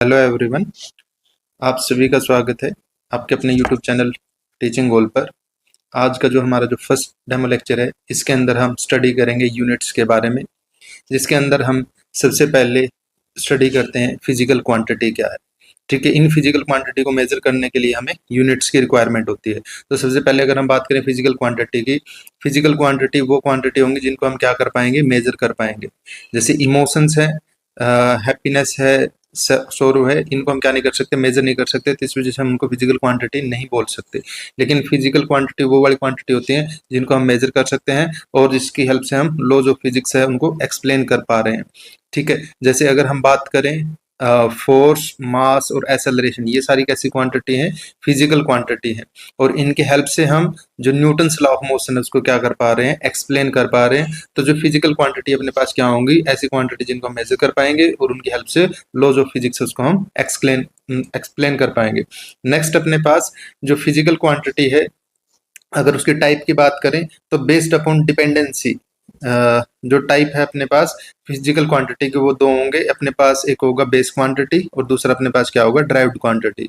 Hello everyone, आप सभी का स्वागत है आपके अपने यूट्यूब चैनल टीचिंग गोल पर। आज का जो हमारा फर्स्ट डेमो लेक्चर है, इसके अंदर हम स्टडी करेंगे यूनिट्स के बारे में, जिसके अंदर हम सबसे पहले स्टडी करते हैं फिजिकल क्वांटिटी क्या है। ठीक है, इन फिजिकल क्वांटिटी को मेजर करने के लिए हमें यूनिट्स की रिक्वायरमेंट होती है। तो सबसे पहले अगर हम बात करें फिजिकल क्वांटिटी की, फिजिकल क्वांटिटी वो क्वांटिटी होंगी जिनको हम क्या कर पाएंगे, मेजर कर पाएंगे। जैसे इमोशंस है, हैप्पीनेस है, सोरो है, इनको हम क्या नहीं कर सकते, मेजर नहीं कर सकते, तो इस वजह से हम उनको फिजिकल क्वांटिटी नहीं बोल सकते। लेकिन फिजिकल क्वांटिटी वो वाली क्वांटिटी होती है जिनको हम मेजर कर सकते हैं और जिसकी हेल्प से हम लॉज ऑफ फिजिक्स है उनको एक्सप्लेन कर पा रहे हैं। ठीक है, जैसे अगर हम बात करें फोर्स, मास और एक्सेलरेशन, ये सारी कैसी क्वांटिटी हैं, फिजिकल क्वांटिटी है, और इनके हेल्प से हम जो न्यूटन्स लॉ ऑफ मोशन है उसको क्या कर पा रहे हैं, एक्सप्लेन कर पा रहे हैं। तो जो फिजिकल क्वांटिटी अपने पास क्या होंगी, ऐसी क्वांटिटी जिनको हम मेजर कर पाएंगे और उनकी हेल्प से लॉज ऑफ फिजिक्स उसको हम एक्सप्लेन कर पाएंगे। नेक्स्ट अपने पास जो फिजिकल क्वांटिटी है, अगर उसके टाइप की बात करें तो बेस्ड अपॉन डिपेंडेंसी, जो टाइप है अपने पास फिजिकल क्वांटिटी के, वो दो होंगे अपने पास। एक होगा बेस क्वांटिटी और दूसरा अपने पास क्या होगा, ड्राइव्ड क्वांटिटी।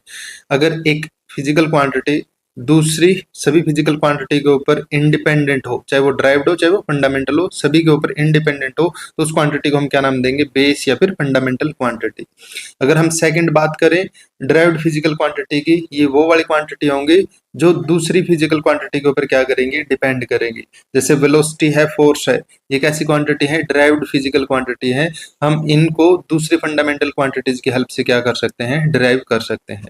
अगर एक फिजिकल क्वांटिटी दूसरी सभी फिजिकल क्वांटिटी के ऊपर इंडिपेंडेंट हो, चाहे वो ड्राइव्ड हो चाहे वो फंडामेंटल हो, सभी के ऊपर इंडिपेंडेंट हो, तो उस क्वांटिटी को हम क्या नाम देंगे, बेस या फिर फंडामेंटल क्वांटिटी। अगर हम सेकंड बात करें ड्राइव्ड फिजिकल क्वांटिटी की, ये वो वाली क्वांटिटी होंगी जो दूसरी फिजिकल क्वांटिटी के ऊपर क्या करेंगी, डिपेंड करेंगी। जैसे वेलोसिटी है, फोर्स है, ये कैसी क्वांटिटी है, ड्राइव्ड फिजिकल क्वांटिटी है। हम इनको दूसरी फंडामेंटल क्वांटिटीज की हेल्प से क्या कर सकते हैं, डिराइव कर सकते हैं।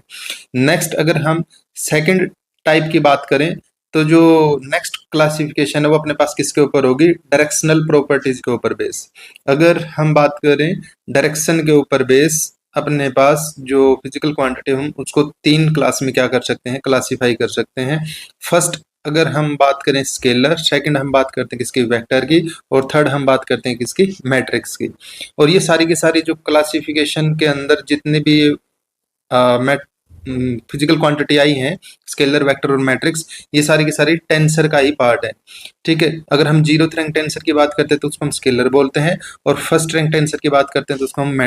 नेक्स्ट अगर हम सेकंड टाइप की बात करें तो जो नेक्स्ट क्लासिफिकेशन है वो अपने पास किसके ऊपर होगी, डायरेक्शनल प्रॉपर्टीज के ऊपर बेस। अगर हम बात करें डायरेक्शन के ऊपर बेस, अपने पास जो फिजिकल क्वांटिटी हम उसको तीन क्लास में क्या कर सकते हैं, क्लासिफाई कर सकते हैं। फर्स्ट अगर हम बात करें स्केलर, सेकंड हम बात करते हैं किसकी, वेक्टर की, और थर्ड हम बात करते हैं किसकी, मैट्रिक्स की। और ये सारी की सारी जो क्लासिफिकेशन के अंदर जितने भी फिजिकल क्वांटिटी आई हैं, स्केलर, वेक्टर और मैट्रिक्स, ये सारी की सारी टेंसर का ही पार्ट है। ठीक है, अगर हम जीरो रैंक टेंसर की बात करते हैं तो उसको हम स्केलर बोलते हैं, और फर्स्ट रैंक टेंसर की बात करते हैं तो उसको हम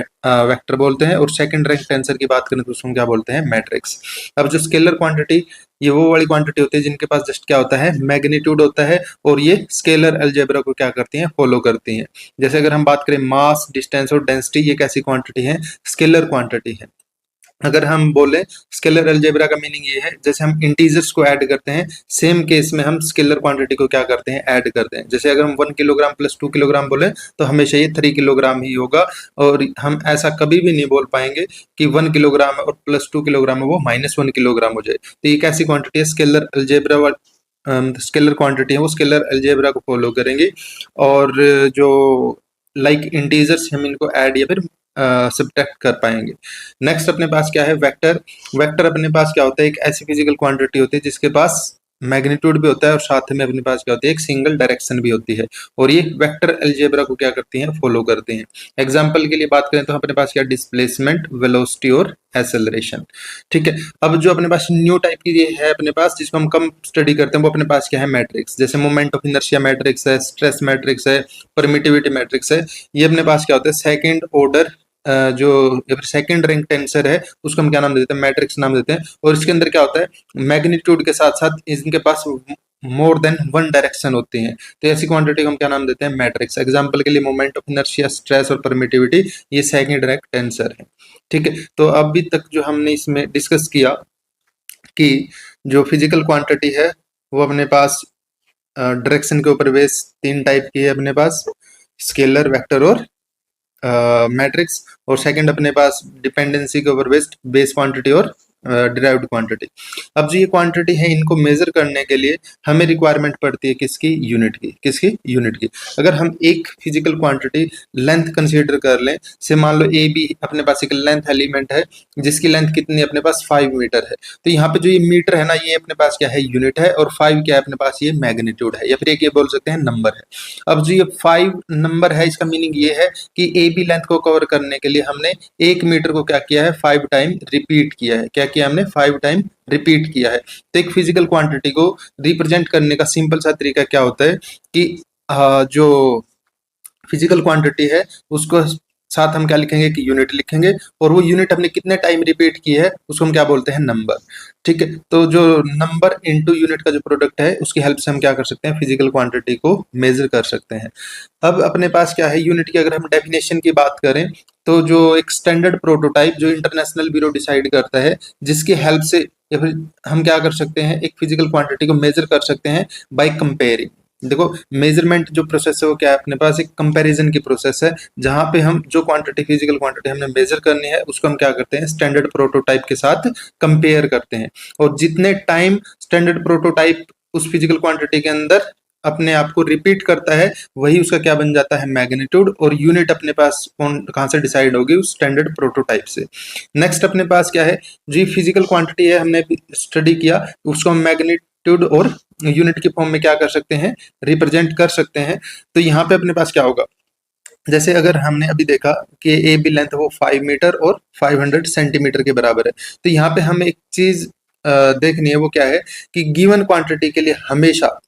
वेक्टर बोलते हैं, और सेकंड रैंक टेंसर की बात करें तो उसको हम क्या बोलते हैं, मैट्रिक्स। अब जो स्केलर क्वांटिटी, ये वो वाली क्वांटिटी होती है जिनके पास जस्ट क्या होता है, मैग्नीट्यूड होता है, और ये स्केलर अलजेब्रा को क्या करती हैं, फॉलो करती हैं। जैसे अगर हम बात करें मास, डिस्टेंस और डेंसिटी, ये कैसी क्वांटिटी है, स्केलर क्वांटिटी है। अगर हम बोले स्केलर अलजेब्रा का मीनिंग ये है, जैसे हम इंटीजर्स को ऐड करते हैं, सेम केस में हम स्केलर क्वांटिटी को क्या करते हैं, ऐड करते हैं। जैसे अगर हम 1 किलोग्राम प्लस 2 किलोग्राम बोले तो हमेशा ये 3 किलोग्राम ही होगा, और हम ऐसा कभी भी नहीं बोल पाएंगे कि 1 किलोग्राम है और प्लस 2 किलोग्राम है वो -1 किलोग्राम हो जाए। तो ये कैसी क्वांटिटी है, स्केलर अलजेब्रा स्केलर क्वांटिटी है, वो स्केलर अलजेब्रा को फॉलो करेंगे। और जो लाइक इंटीजर्स हम इनको ऐड या फिर सब्ट्रैक्ट कर पाएंगे। नेक्स्ट अपने पास क्या है, वेक्टर। वेक्टर अपने पास क्या होता है, एक ऐसी फिजिकल क्वांटिटी होती है जिसके पास मैग्नीट्यूड भी होता है और साथ में अपने पास क्या होती है, एक सिंगल डायरेक्शन भी होती है, और ये वेक्टर अलजेब्रा को क्या करती हैं, फॉलो करती हैं। एग्जांपल के लिए बात करें तो अपने पास क्या, डिस्प्लेसमेंट, वेलोसिटी और एक्सेलरेशन। ठीक है, अब जो अपने पास न्यू टाइप की ये है अपने पास, जिसको हम कम स्टडी करते हैं, वो अपने पास क्या है, मैट्रिक्स। जैसे मोमेंट ऑफ इनर्शिया मैट्रिक्स है, स्ट्रेस मैट्रिक्स है, परमिटिविटी मैट्रिक्स है। ये अपने पास क्या होता है, सेकेंड ऑर्डर जो सेकंड रैंक टेंसर है उसको हम क्या नाम देते हैं, मैट्रिक्स नाम देते हैं। और इसके अंदर क्या होता है, मैग्नीट्यूड के साथ साथ इनके पास मोर देन वन डायरेक्शन होती है, तो ऐसी क्वांटिटी को हम क्या नाम देते हैं, मैट्रिक्स। एग्जांपल के लिए मोमेंट ऑफ इनर्शिया, स्ट्रेस और परमिटिविटी, ये सेकंड रैंक टेंसर है। ठीक है, तो अभी तक जो हमने इसमें डिस्कस किया कि जो फिजिकल क्वांटिटी है वो अपने पास डायरेक्शन के ऊपर बेस तीन टाइप की है अपने पास, स्केलर, वेक्टर और मैट्रिक्स। और सेकंड अपने पास डिपेंडेंसी के ऊपर बेस्ड बेस क्वांटिटी और डिराइव्ड क्वांटिटी। अब जो ये क्वांटिटी है, इनको मेजर करने के लिए हमें रिक्वायरमेंट पड़ती है किसकी, यूनिट की। किसकी, यूनिट की। अगर हम एक फिजिकल क्वांटिटी लेंथ कंसीडर कर लें, से मान लो ए बी अपने पास एक लेंथ एलिमेंट है जिसकी लेंथ कितनी अपने पास 5 मीटर है, तो यहाँ पे जो ये मीटर है ना, ये अपने पास क्या है, यूनिट है, और 5 क्या है अपने पास, ये मैग्नीट्यूड है, या फिर एक ये बोल सकते हैं नंबर है। अब जो ये 5 नंबर है, इसका मीनिंग ये है कि ए बी लेंथ को कवर करने के लिए हमने 1 मीटर को क्या किया है, 5 टाइम रिपीट किया है। क्या किया हमने, 5 टाइम रिपीट किया है। तो एक फिजिकल क्वांटिटी को रिप्रेजेंट करने का सिंपल सा तरीका क्या होता है कि जो फिजिकल क्वांटिटी है उसको साथ हम क्या लिखेंगे कि यूनिट लिखेंगे, और वो यूनिट हमने कितने टाइम रिपीट की है उसको हम क्या बोलते हैं, नंबर। ठीक है, तो जो नंबर इनटू यूनिट का जो प्रोडक्ट है उसकी हेल्प से हम क्या कर सकते हैं, फिजिकल क्वांटिटी को मेजर कर सकते हैं। अब अपने पास क्या है, यूनिट की अगर हम डेफिनेशन की बात करें तो जो एक स्टैंडर्ड प्रोटोटाइप जो इंटरनेशनल ब्यूरो डिसाइड करता है, जिसकी हेल्प से या फिर हम क्या कर सकते हैं, एक फिजिकल क्वांटिटी को मेजर कर सकते हैं बाय कंपेयरिंग। देखो, मेजरमेंट जो प्रोसेस है वो क्या है, अपने पास एक कंपैरिजन की प्रोसेस है, जहां पे हम जो क्वांटिटी, फिजिकल क्वांटिटी हमने मेजर करनी है उसको हम क्या करते हैं, स्टैंडर्ड प्रोटोटाइप के साथ कंपेयर करते हैं। और जितने टाइम स्टैंडर्ड प्रोटोटाइप उस फिजिकल क्वांटिटी के अंदर अपने आप को रिपीट करता है, वही उसका क्या बन जाता है, मैग्नीट्यूड। और यूनिट अपने पास कौन कहाँ से डिसाइड होगी, उस स्टैंडर्ड प्रोटोटाइप से। नेक्स्ट अपने पास क्या है, जो फिजिकल क्वांटिटी है हमने स्टडी किया, उसको हम मैग्नीट्यूड और यूनिट के फॉर्म में क्या कर सकते हैं, रिप्रेजेंट कर सकते हैं। तो यहाँ पे अपने पास क्या होगा, जैसे अगर हमने अभी देखा कि ए बी लेंथ वो 5 मीटर और 500 सेंटीमीटर के बराबर है, तो यहाँ पे हमें एक चीज देखनी है, वो क्या है कि गिवन क्वांटिटी के लिए हमेशा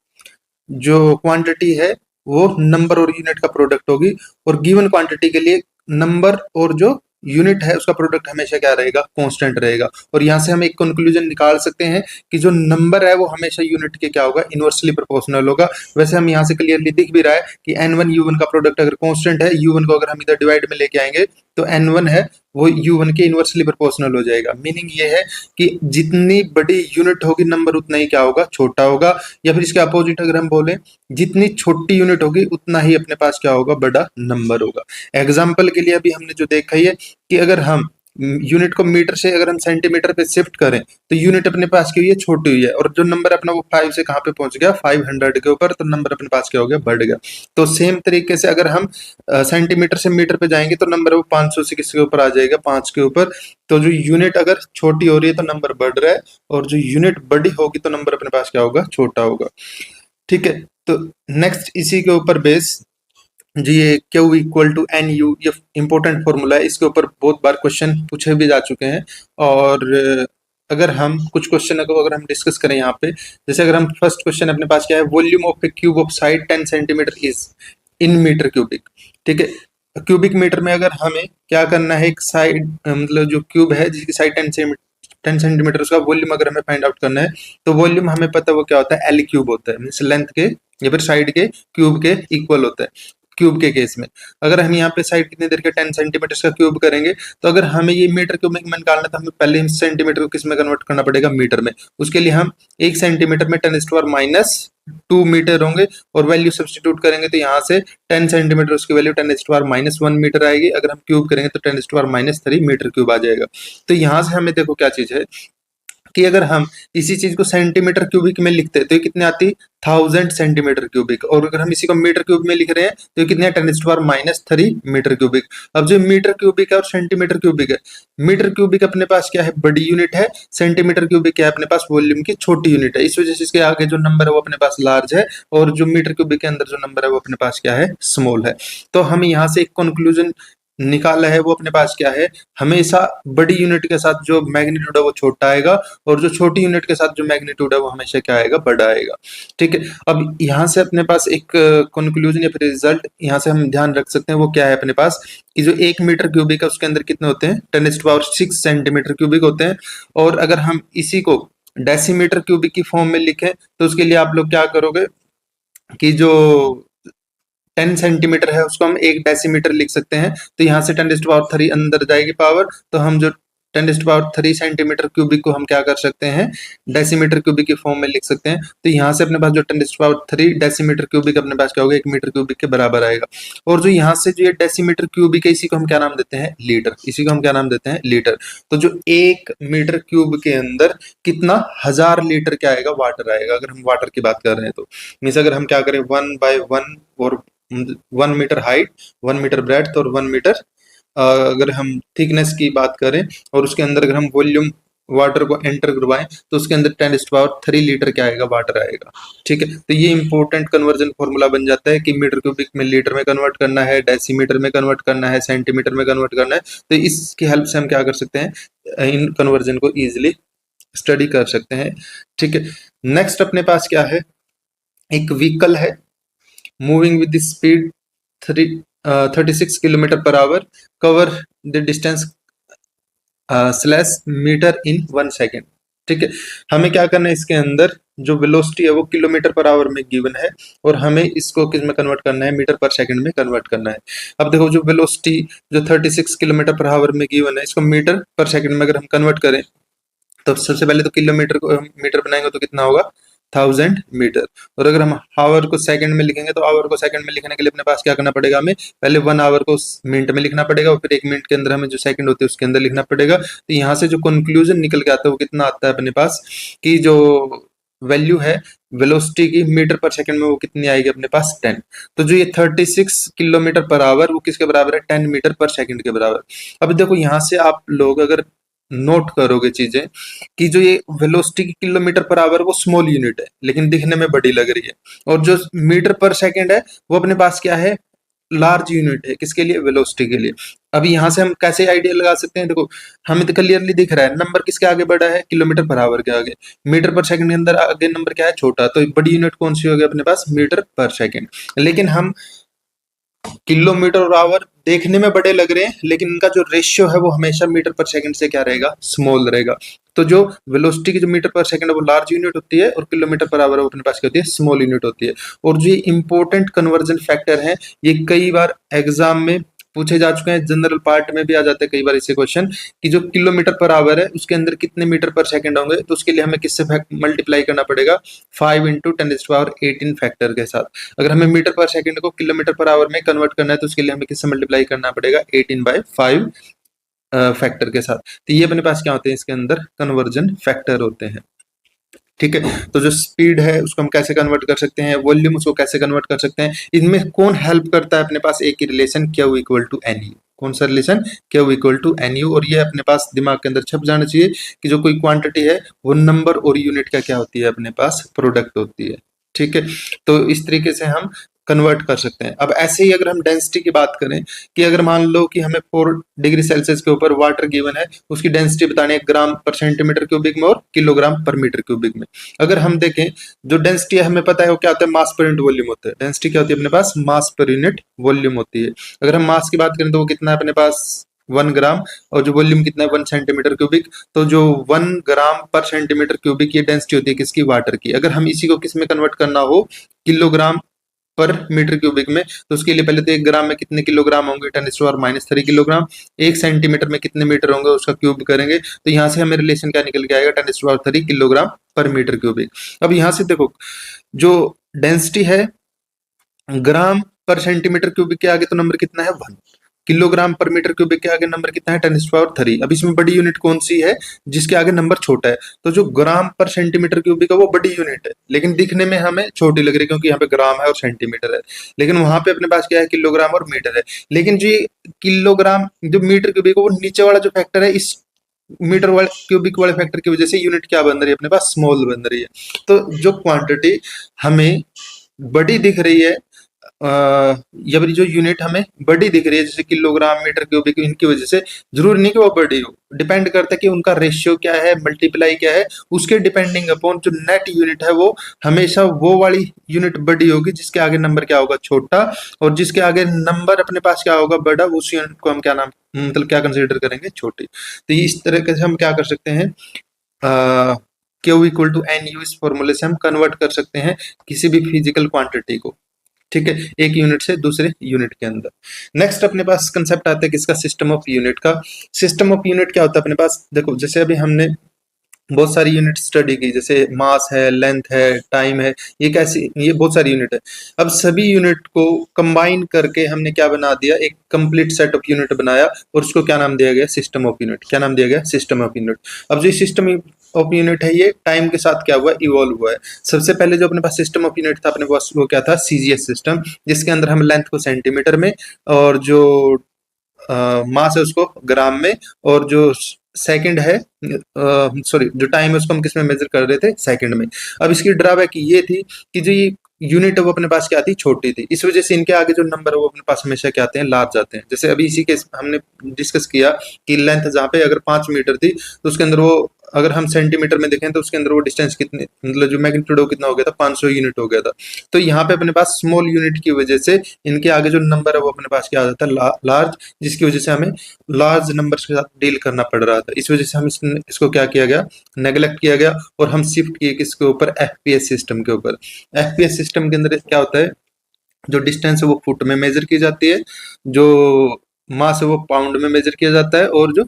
जो क्वांटिटी है वो नंबर और यूनिट का प्रोडक्ट होगी, और गिवन क्वांटिटी के लिए नंबर और जो यूनिट है उसका प्रोडक्ट हमेशा क्या रहेगा, कांस्टेंट रहेगा। और यहाँ से हम एक कंक्लूजन निकाल सकते हैं कि जो नंबर है वो हमेशा यूनिट के क्या होगा, इनवर्सली प्रोपोर्शनल होगा। वैसे हम यहाँ से क्लियरली दिख भी रहा है कि n1 u1 का प्रोडक्ट अगर कांस्टेंट है, u1 को अगर हम इधर डिवाइड में लेके आएंगे तो n1 है वो u1 के इनवर्सली प्रोपोर्शनल हो जाएगा। मीनिंग ये है कि जितनी बड़ी यूनिट होगी नंबर उतना ही क्या होगा, छोटा होगा। या फिर इसके अपोजिट अगर हम बोले, जितनी छोटी यूनिट होगी उतना ही अपने पास क्या होगा, बड़ा नंबर होगा। एग्जाम्पल के लिए अभी हमने जो देखा ही है कि अगर हम यूनिट को मीटर से अगर हम सेंटीमीटर पे शिफ्ट करें तो यूनिट अपने पास की हुई है, छोटी हुई है, और जो नंबर अपना वो 5 से कहाँ पे पहुंच गया, 500 के ऊपर, तो नंबर अपने पास क्या हो गया, बढ़ गया। तो सेम तरीके से अगर हम सेंटीमीटर से मीटर पे जाएंगे तो नंबर वो 500 से किसके ऊपर आ जाएगा, 5 के ऊपर। तो जो यूनिट अगर छोटी हो रही है तो नंबर बढ़ रहा है, और जो यूनिट बड़ी होगी तो नंबर अपने पास क्या होगा, छोटा होगा। ठीक है, तो नेक्स्ट इसी के ऊपर बेस जी, ये Q equal to n u, ये इंपॉर्टेंट फॉर्मूला है, इसके ऊपर बहुत बार क्वेश्चन पूछे भी जा चुके हैं। और अगर हम कुछ क्वेश्चन को अगर हम डिस्कस करें यहाँ पे, जैसे अगर हम फर्स्ट क्वेश्चन अपने पास क्या है, volume of a cube of side 10 centimetre is in metre cubic. ठीक है, क्यूबिक मीटर में अगर हमें क्या करना है, एक साइड मतलब जो क्यूब है जिसकी साइड 10 सेंटीमीटर, उसका वॉल्यूम अगर हमें फाइंड आउट करना है, तो वॉल्यूम हमें पता है वो क्या होता है, एल क्यूब होता है, मीन्स लेंथ के या फिर साइड के क्यूब के इक्वल होता है। क्यूब के केस में अगर हम यहाँ पे साइड कितनी देर के 10 सेंटीमीटर का क्यूब करेंगे, तो अगर हमें ये मीटर क्यूब में निकालना है तो हमें पहले सेंटीमीटर को किस में कन्वर्ट करना पड़ेगा, मीटर में। उसके लिए हम 1 सेंटीमीटर में 10⁻⁻2 मीटर होंगे, और वैल्यू सब्सटीट्यूट करेंगे तो यहाँ से 10 सेंटीमीटर उसकी वैल्यू 10⁻⁻1 मीटर आएगी। अगर हम क्यूब करेंगे तो 10⁻⁻3 मीटर क्यूब आ जाएगा। तो यहाँ से हमें देखो क्या चीज है कि अगर हम इसी चीज को सेंटीमीटर क्यूबिक में लिखते हैं तो ये कितने आती, 1000 सेंटीमीटर क्यूबिक। और अगर हम इसी को मीटर क्यूब में लिख रहे हैं तो ये कितने, 10⁻⁻3 मीटर क्यूबिक। अब जो मीटर क्यूबिक है और सेंटीमीटर क्यूबिक है, मीटर क्यूबिक अपने पास क्या है, बड़ी यूनिट है, सेंटीमीटर क्यूबिक क्या है, अपने पास वॉल्यूम की छोटी यूनिट है। इस वजह से इसके आगे जो नंबर है वो अपने पास लार्ज है, और जो मीटर क्यूबिक के अंदर जो नंबर है वो अपने पास क्या है, स्मॉल है। तो हम यहाँ से एक कंक्लूजन निकाला है, वो अपने पास क्या है, हमेशा बड़ी यूनिट के साथ जो मैग्नीट्यूड है वो छोटा आएगा, और जो छोटी यूनिट के साथ जो मैग्नीट्यूड है वो हमेशा क्या आएगा, बड़ा आएगा। ठीक है, अब यहाँ से अपने पास एक कंक्लूजन या फिर रिजल्ट यहाँ से हम ध्यान रख सकते हैं, वो क्या है अपने पास कि जो 1 मीटर क्यूबिक है उसके अंदर कितने होते हैं, 10⁻6 सेंटीमीटर क्यूबिक होते हैं। और अगर हम इसी को डेसीमीटर क्यूबिक की फॉर्म में लिखें तो उसके लिए आप लोग क्या करोगे कि जो 10 सेंटीमीटर है उसको हम 1 डेसीमीटर लिख सकते हैं। तो यहाँ से 10⁻3 अंदर जाएगी पावर, तो हम जो 10⁻3 सेंटीमीटर क्यूबिक को हम क्या कर सकते हैं, डेसीमीटर क्यूबिक की फॉर्म में लिख सकते हैं। तो यहाँ से अपने पास जो 10⁻3 डेसीमीटर क्यूबिक अपने पास क्या होगा, 1 मीटर क्यूबिक के बराबर आएगा। और जो यहाँ से जो ये डेसीमीटर क्यूबिक है, इसी को हम क्या नाम देते हैं, लीटर। इसी को हम क्या नाम देते हैं, लीटर। तो जो 1 मीटर क्यूब के अंदर कितना 1000 लीटर क्या आएगा, वाटर आएगा। अगर हम वाटर की बात कर रहे हैं तो मीन्स अगर हम क्या करें, 1/1 और 1 मीटर हाइट, 1 मीटर ब्रेड्थ और 1 मीटर अगर हम थिकनेस की बात करें, और उसके अंदर अगर हम वॉल्यूम वाटर को एंटर करवाएं तो उसके अंदर 10⁻3 लीटर क्या आएगा, वाटर आएगा। ठीक है, तो ये इंपॉर्टेंट कन्वर्जन फॉर्मूला बन जाता है कि मीटर क्यूबिक में लीटर में कन्वर्ट करना है, डेसीमीटर में कन्वर्ट करना है, सेंटीमीटर में कन्वर्ट करना है। तो इसकी हेल्प से हम क्या कर सकते हैं, इन कन्वर्जन को इजिली स्टडी कर सकते हैं। ठीक है, नेक्स्ट अपने पास क्या है, एक व्हीकल है moving with the speed 3 36 kilometre per hour cover the distance slash metre in 1 second. ठीक है, हमें क्या करना है, इसके अंदर जो वेलोसिटी है वो किलोमीटर पर आवर में गिवन है और हमें इसको किस में कन्वर्ट करना है, मीटर पर सेकंड में कन्वर्ट करना है। अब देखो जो वेलोसिटी जो 36 किलोमीटर पर आवर में गिवन है, इसको मीटर पर सेकंड में अगर हम कन्वर्ट करें तो सबसे पहले तो किलोमीटर को हम मीटर बनाएंगे तो कितना होगा, 1000 मीटर। और अगर हम आवर को सेकंड में लिखेंगे तो आवर को सेकंड में लिखने के लिए अपने पास क्या करना पड़ेगा, हमें पहले 1 आवर को मिनट में लिखना पड़ेगा और फिर 1 मिनट के अंदर हमें जो सेकंड होते हैं उसके अंदर लिखना पड़ेगा। तो यहाँ से जो कंक्लूजन निकल के आता है वो कितना आता है अपने पास, कि जो वैल्यू है वेलोसिटी की मीटर पर सेकंड में वो कितनी आएगी अपने पास, 10। तो जो ये 36 किलोमीटर पर आवर वो किसके बराबर है, 10 मीटर पर सेकंड के बराबर। अब देखो यहाँ से आप लोग अगर नोट करोगे चीजें कि जो ये वेलोसिटी की किलोमीटर पर आवर वो स्मॉल यूनिट है लेकिन दिखने में बड़ी लग रही है, और जो मीटर पर सेकंड है वो अपने पास क्या है, लार्ज यूनिट है, किसके लिए, वेलोसिटी के लिए। अभी यहाँ से हम कैसे आइडिया लगा सकते हैं, देखो हमें तो क्लियरली दिख रहा है नंबर किसके आगे बड़ा है, किलोमीटर पर आवर के आगे। मीटर पर सेकंड के अंदर आगे नंबर क्या है, छोटा, तो बड़ी यूनिट कौन सी होगी अपने पास, मीटर पर सेकंड। लेकिन हम किलोमीटर और आवर देखने में बड़े लग रहे हैं लेकिन इनका जो रेशियो है वो हमेशा मीटर पर सेकंड से क्या रहेगा, स्मॉल रहेगा। तो जो वेलोसिटी की जो मीटर पर सेकंड है वो लार्ज यूनिट होती है और किलोमीटर पर आवर वो अपने पास क्या होती है, स्मॉल यूनिट होती है। और जो ये इंपॉर्टेंट कन्वर्जन फैक्टर है ये कई बार एग्जाम में पूछे जा चुके हैं, जनरल पार्ट में भी आ जाते हैं कई बार इसे क्वेश्चन, कि जो किलोमीटर पर आवर है उसके अंदर कितने मीटर पर सेकंड होंगे, तो उसके लिए हमें किससे मल्टीप्लाई करना पड़ेगा, 5 × 10⁻18 फैक्टर के साथ। अगर हमें मीटर पर सेकंड को किलोमीटर पर आवर में कन्वर्ट करना है तो उसके लिए हमें किससे मल्टीप्लाई करना पड़ेगा, 18/5 फैक्टर के साथ। तो ये अपने पास क्या होते हैं, इसके अंदर कन्वर्जन फैक्टर होते हैं। ठीक है, तो जो स्पीड है उसको हम कैसे कन्वर्ट कर सकते हैं, वॉल्यूम उसको कैसे कन्वर्ट कर सकते हैं, इनमें कौन हेल्प करता है अपने पास, एक ही रिलेशन Q = NU। कौन सा रिलेशन, Q = NU। और ये अपने पास दिमाग के अंदर छप जाना चाहिए कि जो कोई क्वांटिटी है वो नंबर और यूनिट का क्या होती है, अपने पास प्रोडक्ट होती है। ठीक है, तो इस तरीके से हम कन्वर्ट कर सकते हैं। अब ऐसे ही अगर हम डेंसिटी की बात करें कि अगर मान लो कि हमें 4 डिग्री सेल्सियस के ऊपर वाटर गिवन है, उसकी डेंसिटी बतानी है ग्राम पर सेंटीमीटर क्यूबिक में और किलोग्राम पर मीटर क्यूबिक में। अगर हम देखें जो डेंसिटी है हमें पता है वो क्या होता है, मास पर यूनिट वॉल्यूम होता है। डेंसिटी क्या होती है अपने पास, मास पर यूनिट वॉल्यूम होती है। अगर हम मास की बात करें तो वो कितना है अपने पास, 1 ग्राम, और जो वॉल्यूम कितना है 1 सेंटीमीटर क्यूबिक। तो जो 1 ग्राम पर सेंटीमीटर क्यूबिक ये डेंसिटी होती है किसकी, वाटर की। अगर हम इसी को किस में कन्वर्ट करना हो, किलोग्राम पर मीटर क्यूबिक में, तो उसके लिए पहले तो 1 ग्राम में कितने किलोग्राम होंगे, 10⁻³ किलोग्राम। 1 सेंटीमीटर में कितने मीटर होंगे उसका क्यूब करेंगे, तो यहाँ से हमें रिलेशन क्या निकल के आएगा, 10⁻³ किलोग्राम पर मीटर क्यूबिक। अब यहाँ से देखो जो डेंसिटी है ग्राम पर सेंटीमीटर क्यूबिक के आगे तो नंबर कितना है, 1। किलोग्राम पर मीटर क्यूबिक के आगे नंबर कितना है, 10⁻³। अब इसमें बड़ी यूनिट कौन सी है, जिसके आगे नंबर छोटा है। तो जो ग्राम पर सेंटीमीटर क्यूबिक है वो बड़ी यूनिट है लेकिन दिखने में हमें छोटी लग रही है क्योंकि यहाँ पे ग्राम है और सेंटीमीटर है। लेकिन वहां पे अपने पास क्या है, किलोग्राम और मीटर है। लेकिन जो किलोग्राम जो मीटर क्यूबिक है वो नीचे वाला जो फैक्टर है, इस मीटर वाले क्यूबिक वाले फैक्टर की वजह से यूनिट क्या बन रही है अपने पास, स्मॉल बन रही है। तो जो क्वांटिटी हमें बड़ी दिख रही है, या जो यूनिट हमें बड़ी दिख रही है जैसे किलोग्राम, मीटर क्यूबिक, इनकी वजह से जरूरी नहीं कि वो बड़ी हो, डिपेंड करता है कि उनका रेशियो क्या है, मल्टीप्लाई क्या है, उसके डिपेंडिंग अपॉन जो नेट यूनिट है वो हमेशा वो वाली यूनिट बड़ी होगी जिसके आगे नंबर क्या होगा, छोटा, और जिसके आगे नंबर अपने पास क्या होगा, बड़ा, उस यूनिट को हम क्या नाम मतलब क्या कंसिडर करेंगे, छोटी। तो इस तरह से हम क्या कर सकते हैं, Q = NU इस फॉर्मूले से हम कन्वर्ट कर सकते हैं किसी भी फिजिकल क्वांटिटी को। ठीक है, एक यूनिट से दूसरे यूनिट के अंदर। नेक्स्ट अपने पास कंसेप्ट आता है किसका, सिस्टम ऑफ यूनिट का। सिस्टम ऑफ यूनिट क्या होता है अपने पास, देखो जैसे अभी हमने बहुत सारी यूनिट स्टडी की, जैसे मास है, लेंथ है, टाइम है, ये कैसी, ये बहुत सारी यूनिट है। अब सभी यूनिट को कंबाइन करके हमने क्या बना दिया, एक कंप्लीट सेट ऑफ यूनिट बनाया और उसको क्या नाम दिया गया, सिस्टम ऑफ यूनिट। क्या नाम दिया गया, सिस्टम ऑफ यूनिट। अब जो सिस्टम ऑफ यूनिट है ये टाइम के साथ क्या हुआ, इवॉल्व हुआ है। सबसे पहले जो अपने पास सिस्टम ऑफ यूनिट था अपने पास वो क्या था, CGS सिस्टम, जिसके अंदर हम लेंथ को सेंटीमीटर में और जो मास है उसको ग्राम में, और जो सेकंड है सॉरी जो टाइम है उसको हम किस में मेजर कर रहे थे, सेकंड में। अब इसकी ड्रॉबैक ये थी कि जो ये यूनिट है वो अपने पास क्या थी, छोटी थी, इस वजह से इनके आगे जो नंबर है वो अपने पास हमेशा क्या आते हैं, लार्ज आते हैं। जैसे अभी इसी के हमने डिस्कस किया कि लेंथ जहाँ पे अगर 5 मीटर थी तो उसके अंदर वो अगर हम सेंटीमीटर में देखें तो उसके अंदर वो डिस्टेंस कितने, मतलब जो मैग्नीट्यूड वो कितना हो गया था, 500 यूनिट हो गया था। तो यहाँ पे अपने पास स्मॉल यूनिट की वजह से इनके आगे जो नंबर है वो अपने पास क्या आ जाता है, लार्ज, जिसकी वजह से हमें लार्ज नंबर्स के साथ डील करना पड़ रहा था। इस वजह से हम इसको क्या किया गया, नेग्लेक्ट किया गया, और हम शिफ्ट किए किसके ऊपर, एफपीएस सिस्टम के ऊपर। एफपीएस सिस्टम के अंदर क्या होता है, जो डिस्टेंस है वो फुट में मेजर की जाती है, जो मास है वो पाउंड में मेजर किया जाता है, और जो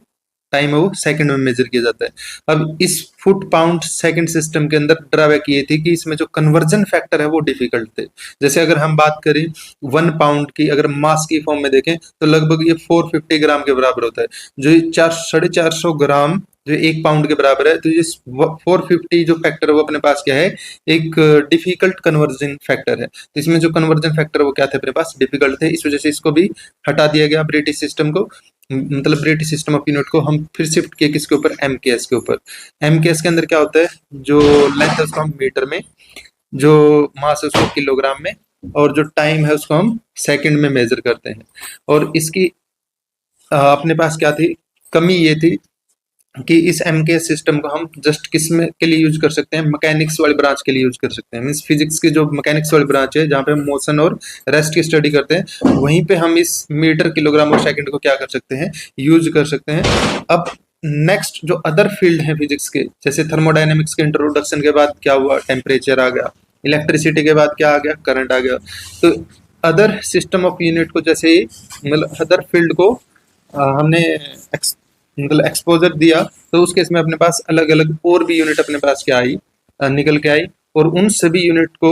टाइम है वो सेकंड में मेजर किया जाता है। अब इस फुट पाउंड सेकंड सिस्टम के अंदर ड्रॉबैक ये थी कि इसमें जो कन्वर्जन फैक्टर है वो डिफिकल्ट थे। जैसे अगर हम बात करें 1 पाउंड की, अगर मास की फॉर्म में देखें तो लगभग ये 450 ग्राम के बराबर होता है। जो ये 450 ग्राम जो 1 पाउंड के बराबर है, तो ये 450 जो फैक्टर है वो अपने पास क्या है, एक डिफिकल्ट कन्वर्जन फैक्टर है। तो इसमें जो कन्वर्जन फैक्टर वो क्या थे, अपने पास डिफिकल्ट थे। इस वजह से इसको भी हटा दिया गया ब्रिटिश सिस्टम को, मतलब ब्रिटिश सिस्टम ऑफ यूनिट को हम फिर शिफ्ट किए किसके ऊपर, एमकेएस के ऊपर। एमकेएस के अंदर क्या होता है, जो लेंथ है उसको हम मीटर में, जो मास है उसको किलोग्राम में, और जो टाइम है उसको हम सेकंड में मेजर करते हैं। और इसकी अपने पास क्या थी, कमी ये थी कि इस एमकेएस सिस्टम को हम जस्ट किस में के लिए यूज कर सकते हैं, मैकेनिक्स वाली ब्रांच के लिए यूज कर सकते हैं। मींस फिजिक्स की जो मैकेनिक्स वाली ब्रांच है जहाँ पे हम मोशन और रेस्ट की स्टडी करते हैं, वहीं पे हम इस मीटर, किलोग्राम और सेकंड को क्या कर सकते हैं, यूज कर सकते हैं। अब नेक्स्ट जो अदर फील्ड है फिजिक्स के, जैसे थर्मोडायनेमिक्स के इंट्रोडक्शन के बाद क्या हुआ, टेम्परेचर आ गया, इलेक्ट्रिसिटी के बाद क्या आ गया, करंट आ गया। तो अदर सिस्टम ऑफ यूनिट को, जैसे मतलब अदर फील्ड को हमने मतलब एक्सपोजर दिया, तो उस केस में अपने पास अलग अलग और भी यूनिट अपने पास क्या आई, निकल के आई, और उन सभी यूनिट को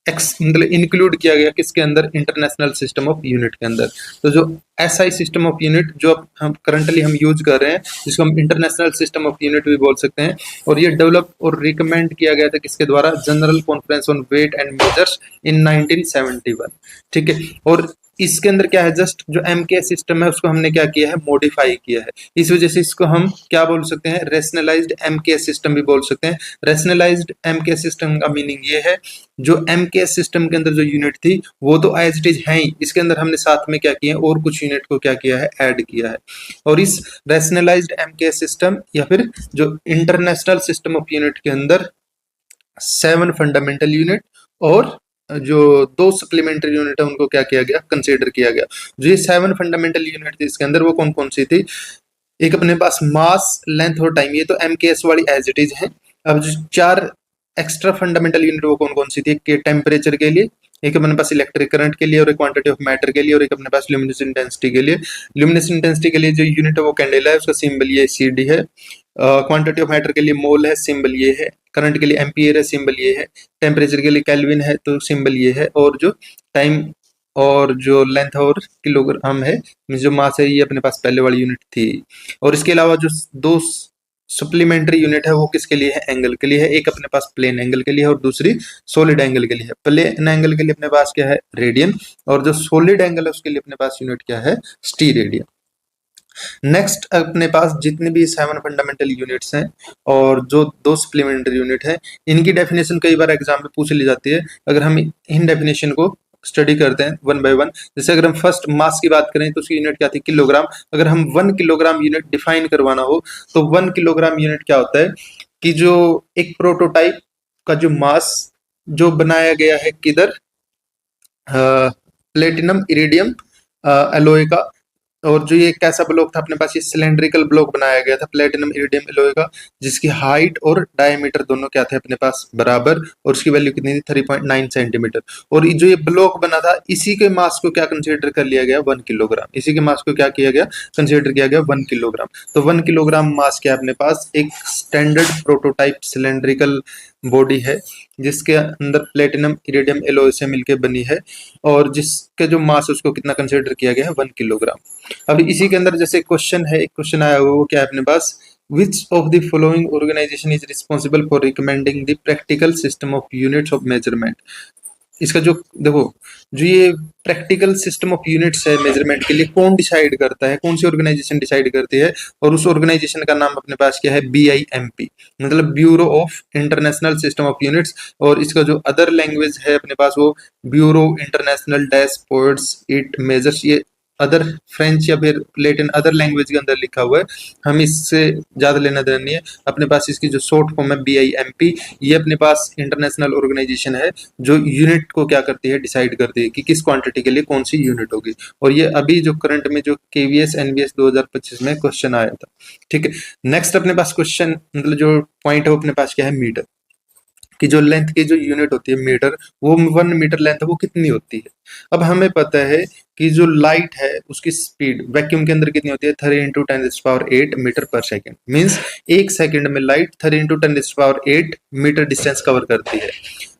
मतलब इंक्लूड किया गया किसके अंदर, इंटरनेशनल सिस्टम ऑफ यूनिट के अंदर। तो जो एसआई सिस्टम ऑफ यूनिट जो हम करंटली हम यूज कर रहे हैं, जिसको हम इंटरनेशनल सिस्टम ऑफ यूनिट भी बोल सकते हैं, और ये डेवलप और रिकमेंड किया गया था किसके द्वारा, general conference on weight and measures in 1971। ठीक है, और इसके अंदर क्या है, जस्ट जो एमके सिस्टम है उसको हमने क्या किया है, मॉडिफाई किया है। इस वजह से इसको हम क्या बोल सकते हैं, रेशनलाइज्ड एमके सिस्टम भी बोल सकते हैं। रेशनलाइज्ड एमके सिस्टम का मीनिंग ये है, जो एमके सिस्टम के अंदर जो यूनिट थी वो तो एज इट इज है ही, इसके अंदर हमने साथ में क्या किया है, और कुछ यूनिट को क्या किया है, ऐड किया है। और इस रेशनलाइज्ड एमके सिस्टम या फिर जो इंटरनेशनल सिस्टम ऑफ यूनिट के अंदर 7 फंडामेंटल यूनिट और जो 2 सप्लीमेंट्री यूनिट है उनको क्या किया गया, कंसीडर किया गया। जो ये 7 फंडामेंटल यूनिट थी इसके अंदर वो कौन कौन सी थी, एक अपने पास मास, लेंथ और टाइम, ये तो एमकेएस वाली एज इट इज है। अब जो 4 एक्स्ट्रा फंडामेंटल यूनिट वो कौन कौन सी थी, कि टेम्परेचर के लिए, एक अपने पास इलेक्ट्रिक करंट के लिए, और एक क्वांटिटी ऑफ मैटर के लिए, और एक अपने पास ल्यूमिनस इंटेंसिटी के लिए। ल्यूमिनस इंटेंसिटी के लिए जो यूनिट है वो कैंडेला है, उसका सिंबल ये CD है। क्वांटिटी ऑफ मैटर के लिए मोल है, सिंबल ये है। करंट के लिए एम्पियर है, सिंबल ये है। टेम्परेचर के लिए केल्विन है, तो सिंबल ये है। और जो टाइम और जो लेंथ और किलोग्राम है, जो मास है, ये अपने पास पहले वाली यूनिट थी। और इसके अलावा जो 2 सप्लीमेंट्री यूनिट है वो किसके लिए है, एंगल के लिए है। एक अपने पास प्लेन एंगल के लिए है और दूसरी सॉलिड एंगल के लिए है। प्लेन एंगल के लिए अपने पास क्या है, रेडियन, और जो सॉलिड एंगल है उसके लिए अपने पास यूनिट क्या है, स्टीरेडियन। नेक्स्ट अपने पास जितने भी 7 फंडामेंटल यूनिट्स हैं और जो 2 सप्लीमेंट्री यूनिट है, इनकी डेफिनेशन कई बार एग्जाम में पूछ ली जाती है। अगर हम इन डेफिनेशन को स्टडी करते हैं 1 बाय 1, जैसे अगर हम फर्स्ट मास की बात करें तो उसकी यूनिट क्या थी, किलोग्राम। अगर हम 1 किलोग्राम यूनिट डिफाइन करवाना हो तो 1 किलोग्राम यूनिट क्या होता है, कि जो एक प्रोटोटाइप का जो मास जो बनाया गया है किधर, प्लेटिनम इरिडियम एलोय का, और जो ये कैसा ब्लॉक था अपने पास, ये सिलेंड्रिकल ब्लॉक बनाया गया था प्लेटिनम इरिडियम एलोय का, जिसकी हाइट और डायमीटर दोनों क्या थे अपने पास बराबर, और उसकी वैल्यू कितनी थी, 3.9 सेंटीमीटर। और जो ये ब्लॉक बना था इसी के मास को क्या कंसीडर कर लिया गया, 1 किलोग्राम। इसी के मास को क्या किया गया, कंसीडर किया गया 1 किलोग्राम। तो 1 किलोग्राम मास क्या अपने पास, एक स्टैंडर्ड प्रोटोटाइप सिलेंड्रिकल बॉडी है जिसके अंदर प्लेटिनम इरिडियम एलोय से मिलकर बनी है, और जिसके जो मास है उसको कितना कंसीडर किया गया है, 1 किलोग्राम। अब इसी के अंदर जैसे क्वेश्चन है, एक क्वेश्चन आया हुआ वो क्या है अपने पास, which of the following organisation is responsible for recommending the practical system of units of measurement. इसका जो देखो, जो ये प्रैक्टिकल सिस्टम ऑफ यूनिट्स है मेजरमेंट के लिए, कौन डिसाइड करता है, कौन सी ऑर्गेनाइजेशन डिसाइड करती है, और उस ऑर्गेनाइजेशन का नाम अपने पास क्या है, BIMP, मतलब bureau of international system of units. और इसका जो अदर लैंग्वेज है अपने पास वो bureau international dashboards it measures, ये अदर फ्रेंच या फिर लेटिन अदर लैंग्वेज के अंदर लिखा हुआ है, हम इससे ज़्यादा लेना देना नहीं है। अपने पास इसकी जो शॉर्ट फॉर्म है BIMP, ये अपने पास इंटरनेशनल ऑर्गेनाइजेशन है जो यूनिट को क्या करती है, डिसाइड करती है कि किस क्वांटिटी के लिए कौन सी यूनिट होगी। और ये अभी जो करंट में जो KVS NVS 2025 में क्वेश्चन आया था। ठीक है, नेक्स्ट अपने पास क्वेश्चन मतलब जो पॉइंट है वो अपने पास क्या है, मीटर की जो लेंथ की जो यूनिट होती है मीटर, वो 1 मीटर लेंथ है वो कितनी होती है। अब हमें पता है कि जो लाइट है उसकी स्पीड वैक्यूम के अंदर कितनी होती है, 3 × 10⁸ मीटर पर सेकेंड। मीन्स 1 सेकेंड में लाइट 3 × 10⁸ मीटर डिस्टेंस कवर करती है।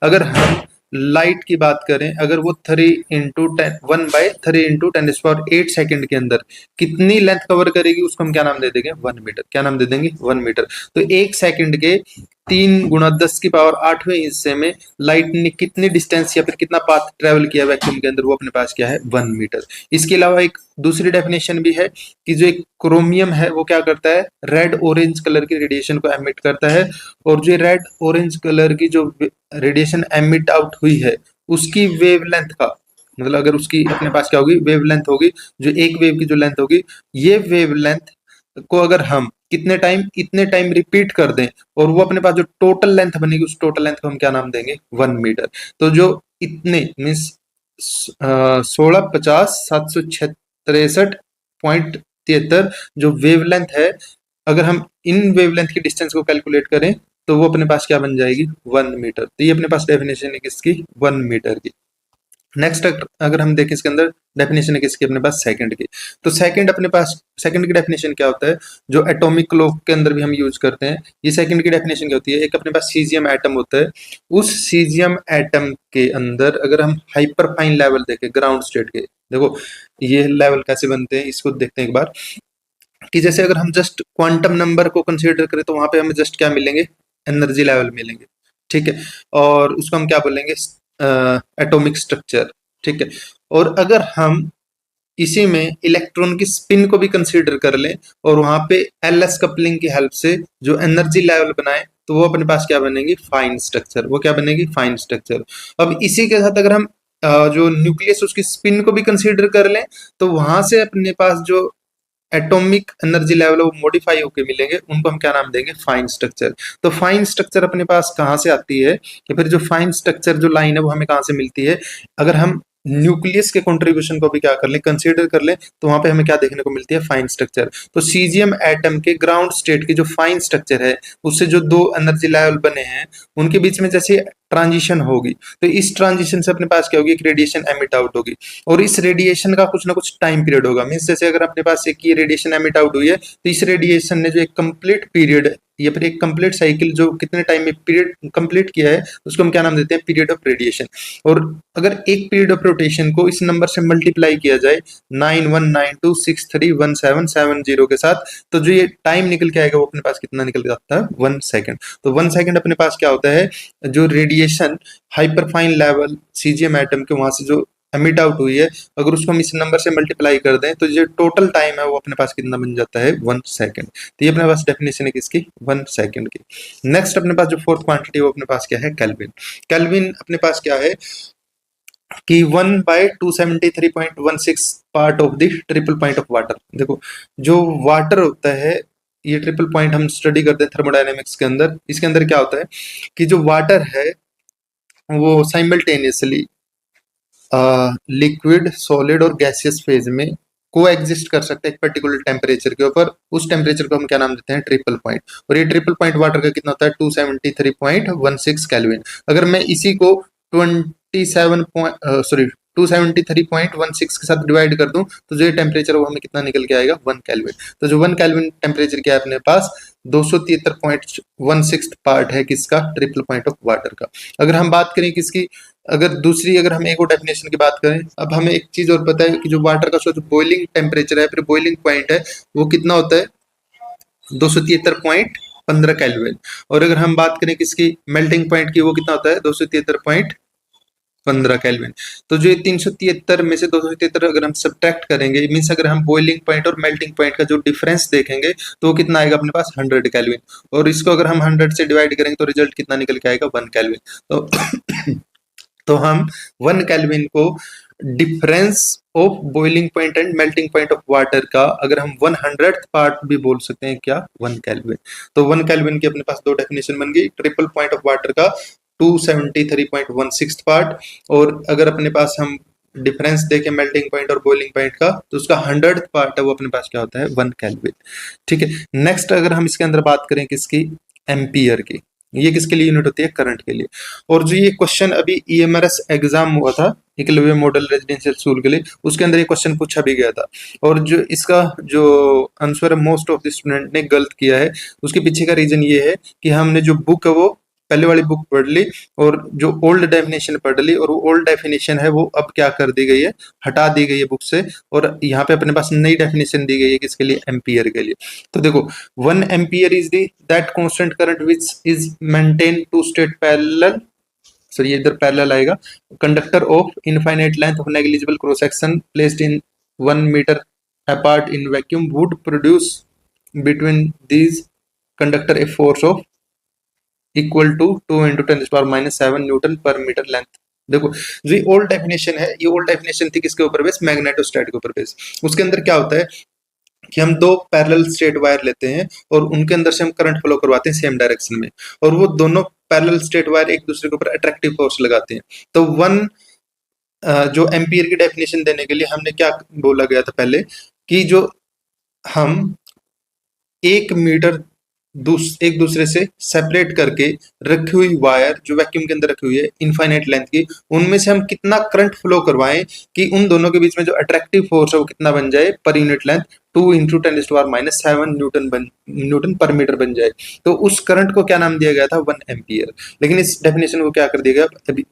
अगर हम लाइट की बात करें, अगर वो 1/3 सेकेंड के अंदर कितनी लेंथ कवर करेगी, उसको हम क्या नाम दे देंगे, 1 मीटर। क्या नाम दे देंगे, 1 मीटर। तो 1 सेकेंड के 3 × 10⁸ हिस्से में लाइट ने कितनी डिस्टेंस या फिर कितना पाथ ट्रेवल किया वैक्यूम के अंदर, वो अपने पास क्या है, 1 मीटर। इसके अलावा एक दूसरी डेफिनेशन भी है कि जो एक क्रोमियम है वो क्या करता है, रेड ऑरेंज कलर की रेडिएशन को एमिट करता है। और जो रेड ऑरेंज कलर की जो रेडिएशन एमिट आउट हुई है उसकी वेवलेंथ का मतलब अगर उसकी अपने पास क्या होगी, वेवलेंथ होगी, जो एक वेव की जो लेंथ होगी, ये वेवलेंथ को अगर हम कितने टाइम, इतने टाइम रिपीट कर दें और वो अपने पास जो टोटल लेंथ बनेगी उस टोटल लेंथ को हम क्या नाम देंगे, 1 मीटर। तो जो इतने मीन्स 16 50 763.73 जो वेवलेंथ है, अगर हम इन वेवलेंथ की डिस्टेंस को कैलकुलेट करें तो वो अपने पास क्या बन जाएगी, 1 मीटर। तो ये अपने पास डेफिनेशन है किसकी, 1 मीटर की। नेक्स्ट अगर हम देखें इसके अंदर डेफिनेशन है किसकी, अपने पास सेकंड की। तो सेकंड अपने पास, सेकंड की डेफिनेशन क्या होता है, जो एटॉमिक क्लॉक के अंदर भी हम यूज करते हैं। ये सेकंड की डेफिनेशन क्या होती है, एक अपने पास सीजियम एटम होता है, उस सीजियम एटम के अंदर अगर हम हाइपर फाइन लेवल देखें ग्राउंड स्टेट के, देखो ये लेवल कैसे बनते हैं इसको देखते हैं एक बार। कि जैसे अगर हम जस्ट क्वांटम नंबर को कंसीडर करें तो वहां पे हमें जस्ट क्या मिलेंगे, एनर्जी लेवल मिलेंगे। ठीक है, और उसको हम क्या बोलेंगे, एटॉमिक स्ट्रक्चर। ठीक है, और अगर हम इसी में इलेक्ट्रॉन की स्पिन को भी कंसीडर कर लें और वहां पे LS कपलिंग की हेल्प से जो एनर्जी लेवल बनाए, तो वो अपने पास क्या बनेगी, फाइन स्ट्रक्चर। वो क्या बनेगी, फाइन स्ट्रक्चर। अब इसी के साथ अगर हम जो न्यूक्लियस उसकी स्पिन को भी कंसीडर कर लें तो वहां से अपने पास जो एटॉमिक एनर्जी लेवल वो मॉडिफाई होके मिलेंगे, उनको हम क्या नाम देंगे, फाइन स्ट्रक्चर। तो फाइन स्ट्रक्चर अपने पास कहाँ से आती है, या फिर जो फाइन स्ट्रक्चर जो लाइन है वो हमें कहाँ से मिलती है, अगर हम न्यूक्लियस के कंट्रीब्यूशन को भी क्या कर लें, कंसीडर कर लें, तो वहां पे हमें क्या देखने को मिलती है, फाइन स्ट्रक्चर। तो सीजियम एटम के ग्राउंड स्टेट की जो फाइन स्ट्रक्चर है उससे जो दो एनर्जी लेवल बने हैं उनके बीच में जैसे ट्रांजिशन होगी, तो इस ट्रांजिशन से अपने पास क्या होगी, एक रेडिएशन एमिट आउट होगी। और इस रेडिएशन का कुछ ना कुछ टाइम पीरियड होगा। मीन्स जैसे अगर अपने पास एक ये रेडिएशन एमिट आउट हुई है तो इस रेडिएशन ने जो एक कंप्लीट पीरियड या फिर एक कंप्लीट साइकिल जो कितने टाइम में पीरियड कंप्लीट किया है उसको हम क्या नाम देते हैं, पीरियड ऑफ रेडिएशन। और अगर एक पीरियड ऑफ रोटेशन को इस नंबर से मल्टीप्लाई किया जाए 9192631770 के साथ, तो जो ये टाइम निकल के आएगा वो अपने पास कितना निकल जाता है, 1 सेकेंड। तो 1 सेकेंड अपने पास क्या होता है, जो radiation hyperfine level caesium atom के वहां से जो एमिट आउट हुई है, अगर उसको हम इस नंबर से मल्टीप्लाई कर दें तो जो टोटल टाइम है वो अपने पास कितना बन जाता है, 1 सेकेंड। तो ये अपने पास डेफिनेशन है किसकी, 1 सेकेंड की। नेक्स्ट अपने पास जो फोर्थ क्वांटिटी है वो अपने पास क्या है, केल्विन। केल्विन अपने पास क्या है कि 1/273.16 part of the triple point of water. देखो जो वाटर होता है, ये ट्रिपल पॉइंट हम स्टडी करते हैं थर्मोडायनेमिक्स के अंदर। इसके अंदर क्या होता है कि जो वाटर है वो साइमल्टेनियसली लिक्विड, सॉलिड और गैसियस फेज में को एग्जिस्ट कर सकता है एक पर्टिकुलर टेम्परेचर के ऊपर। उस टेम्परेचर को हम क्या नाम देते हैं, ट्रिपल पॉइंट। और ये ट्रिपल पॉइंट वाटर का कितना होता है, 273.16 केल्विन। अगर मैं इसी को 273.16 के साथ डिवाइड कर दूं तो जो ये टेम्परेचर वो हमें कितना निकल के आएगा, 1 केल्विन। तो जो 1 केल्विन टेम्परेचर क्या है अपने पास, 273.16 पार्ट है किसका, ट्रिपल पॉइंट ऑफ वाटर का। अगर हम बात करें किसकी, अगर हम एक और डेफिनेशन की बात करें, अब हमें एक चीज और पता है कि जो वाटर का जो बॉइलिंग टेम्परेचर है, फिर बॉइलिंग पॉइंट है, वो कितना होता है, 273.15 केल्विन। और अगर हम बात करें किसकी, मेल्टिंग पॉइंट की, वो कितना होता है, 273.15 केल्विन। तो जो 373 में से 273 अगर हम सब्ट्रैक्ट करेंगे, मीन्स अगर हम बॉइलिंग पॉइंट और मेल्टिंग पॉइंट का जो डिफरेंस देखेंगे तो वो कितना आएगा अपने पास, 100 केल्विन। और इसको अगर हम 100 से डिवाइड करेंगे तो रिजल्ट कितना निकल के आएगा, 1 केल्विन। तो हम 1 केल्विन को difference of boiling point and melting point of water का अगर हम 100th पार्ट भी बोल सकते हैं क्या, 1 केल्विन। तो 1 केल्विन की अपने पास दो डेफिनेशन बन गई, ट्रिपल पॉइंट ऑफ वाटर का 273.16 पार्ट, और अगर अपने पास हम डिफरेंस देखें मेल्टिंग पॉइंट और बॉइलिंग पॉइंट का तो उसका 100th पार्ट है वो अपने पास क्या होता है, 1 केल्विन। ठीक है, नेक्स्ट अगर हम इसके अंदर बात करें किसकी, एम्पियर की, ये किसके लिए यूनिट होती है, करंट के लिए। और जो ये क्वेश्चन अभी ईएमआरएस एग्जाम हुआ था एकलव्य मॉडल रेजिडेंशियल स्कूल के लिए, उसके अंदर ये क्वेश्चन पूछा भी गया था, और जो इसका जो आंसर है मोस्ट ऑफ द स्टूडेंट ने गलत किया है। उसके पीछे का रीजन ये है कि हमने जो बुक है वो पहले वाली बुक पढ़ ली और जो ओल्ड डेफिनेशन पढ़ ली, और वो ओल्ड डेफिनेशन है वो अब क्या कर दी गई है, हटा दी गई है बुक से, और यहाँ पे अपने पास नई डेफिनेशन दी गई है किसके लिए, एम्पियर के लिए। तो देखो 1 ampere is the that constant current which is maintain to state parallel, sir ये इधर पैरेलल आएगा, conductor of infinite length of negligible cross section placed in 1 metre apart in vacuum would produce between these conductor a force of equal to 2 × 10⁻⁷ newton per metre length. देखो जो ये old definition है, ये old definition थी किसके ऊपर base, मैग्नेटोस्टैट के ऊपर बेस। उसके अंदर क्या होता है कि हम दो पैरेलल स्ट्रेट वायर लेते हैं और उनके अंदर से हम करंट फ्लो करवाते हैं सेम डायरेक्शन में, और वो दोनों पैरेलल स्ट्रेट वायर एक दूसरे के ऊपर अट्रैक्टिव फोर्स लगाते हैं। तो जो एम्पियर की डेफिनेशन देने के लिए हमने क्या बोला गया था पहले, कि जो हम 1 मीटर एक दूसरे से सेपरेट करके रखी हुई वायर जो वैक्यूम के अंदर रखी हुई है इनफाइनाइट लेंथ की, उनमें से हम कितना करंट फ्लो करवाएं कि उन दोनों के बीच में जो अट्रैक्टिव फोर्स है वो कितना बन जाए per unit length, 2 × 10⁻⁷ newton per metre बन जाए। तो उस करंट को क्या नाम दिया गया था, 1 एम्पियर। लेकिन इस डेफिनेशन को क्या कर दिया गया, अभी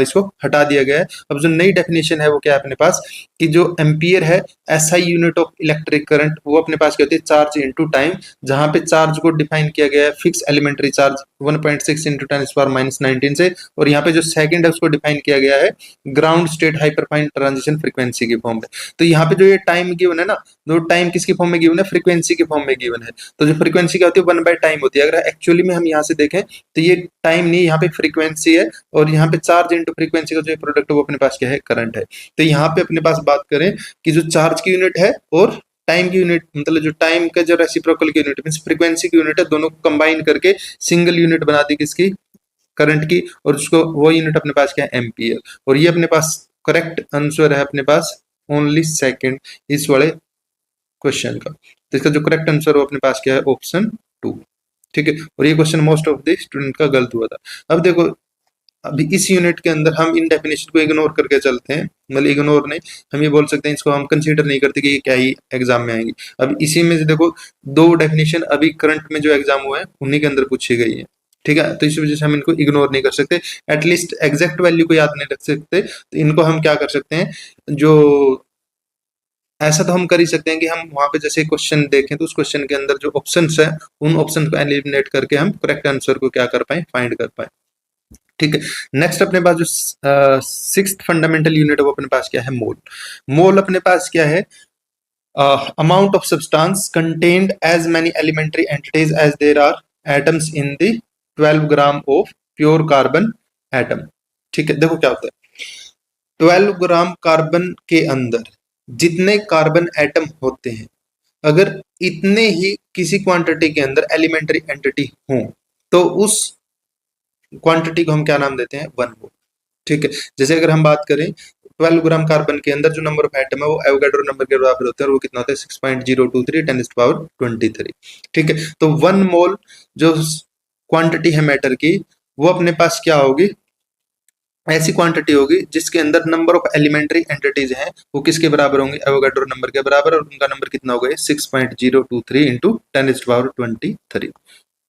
इसको हटा दिया गया है। अब जो नई डेफिनेशन है वो क्या है अपने पास, कि जो एम्पियर है SI unit of electric current, वो अपने पास क्या होती है, चार्ज इनटू टाइम, जहां पे चार्ज को डिफाइन किया गया है फिक्स एलिमेंट्री चार्ज 1.6 × 10⁻⁹ से, और यहाँ पे जो सेकंड है उसको डिफाइन किया गया है ground state hyperfine transition frequency की फॉर्म में। तो यहाँ पे जो ये टाइम गिवन है ना, जो टाइम किसकी फॉर्म में गिवन है, फ्रीक्वेंसी की फॉर्म में गिवन है। तो जो फ्रीक्वेंसी क्या होती है, 1/टाइम होती है। अगर एक्चुअली में हम यहाँ से देखें तो ये टाइम नहीं, यहाँ पे फ्रीक्वेंसी है, और यहाँ पे चार्ज इंटू फ्रीक्वेंसी का जो प्रोडक्ट है वो अपने पास क्या है, करंट है। तो यहाँ पे अपने पास बात करें कि जो चार्ज की यूनिट है और टाइम की यूनिट, मतलब जो टाइम का जो रेसिप्रोकल की यूनिट मींस फ्रीक्वेंसी की यूनिट है, दोनों को कंबाइन करके सिंगल यूनिट बना दी किसकी, करंट की, और उसको वो यूनिट अपने पास क्या है, एम्पियर। और ये अपने पास करेक्ट आंसर है अपने पास ओनली सेकंड इस वाले क्वेश्चन का। तो इसका जो करेक्ट आंसर हो अपने पास क्या है, ऑप्शन 2। ठीक है, और ये question most of the student का गलत हुआ था। अब देखो अभी इस यूनिट के अंदर हम इन डेफिनेशन को इग्नोर करके चलते हैं, मतलब इग्नोर नहीं, हम ये बोल सकते हैं इसको हम कंसीडर नहीं करते कि ये क्या ही एग्जाम में आएंगी। अब इसी में से देखो दो डेफिनेशन अभी करंट में जो एग्जाम हुआ है उन्हीं के अंदर पूछी गई है। ठीक है, तो इस वजह से हम इनको इग्नोर नहीं कर सकते, एटलीस्ट एग्जैक्ट वैल्यू को याद नहीं रख सकते, तो इनको हम क्या कर सकते हैं, जो ऐसा तो हम कर ही सकते हैं कि हम वहां पे जैसे क्वेश्चन देखें तो उस क्वेश्चन के अंदर जो ऑप्शंस है उन ऑप्शन को एलिमिनेट करके हम करेक्ट आंसर को क्या कर पाए, फाइंड कर पाए। ठीक है, नेक्स्ट अपने पास जो 6th फंडामेंटल यूनिट है वो अपने पास क्या है, मोल। मोल अपने पास क्या है, amount of substance contained as many elementary entities as there are atoms in the 12 gram of pure carbon atom. ठीक है, देखो क्या होता है, 12 ग्राम कार्बन के अंदर जितने कार्बन एटम होते हैं, अगर इतने ही किसी क्वांटिटी के अंदर एलिमेंट्री एंटिटी हो तो उस क्वांटिटी को हम क्या नाम देते हैं, 1 मोल। ठीक है, जैसे अगर हम बात करें 12 ग्राम कार्बन के अंदर जो नंबर ऑफ एटम है वो एवोगाड्रो नंबर के बराबर होता है, और वो कितना होता है, 6.023 10⁻23। ठीक है, तो 1 मोल जो क्वांटिटी है मैटर की, वो अपने पास क्या होगी, ऐसी क्वांटिटी होगी जिसके अंदर नंबर ऑफ एलिमेंट्री एंटिटीज हैं वो किसके बराबर होंगे, एवोगाड्रो नंबर के बराबर, और उनका नंबर कितना होगा, 6.023 इंटू 10⁻23।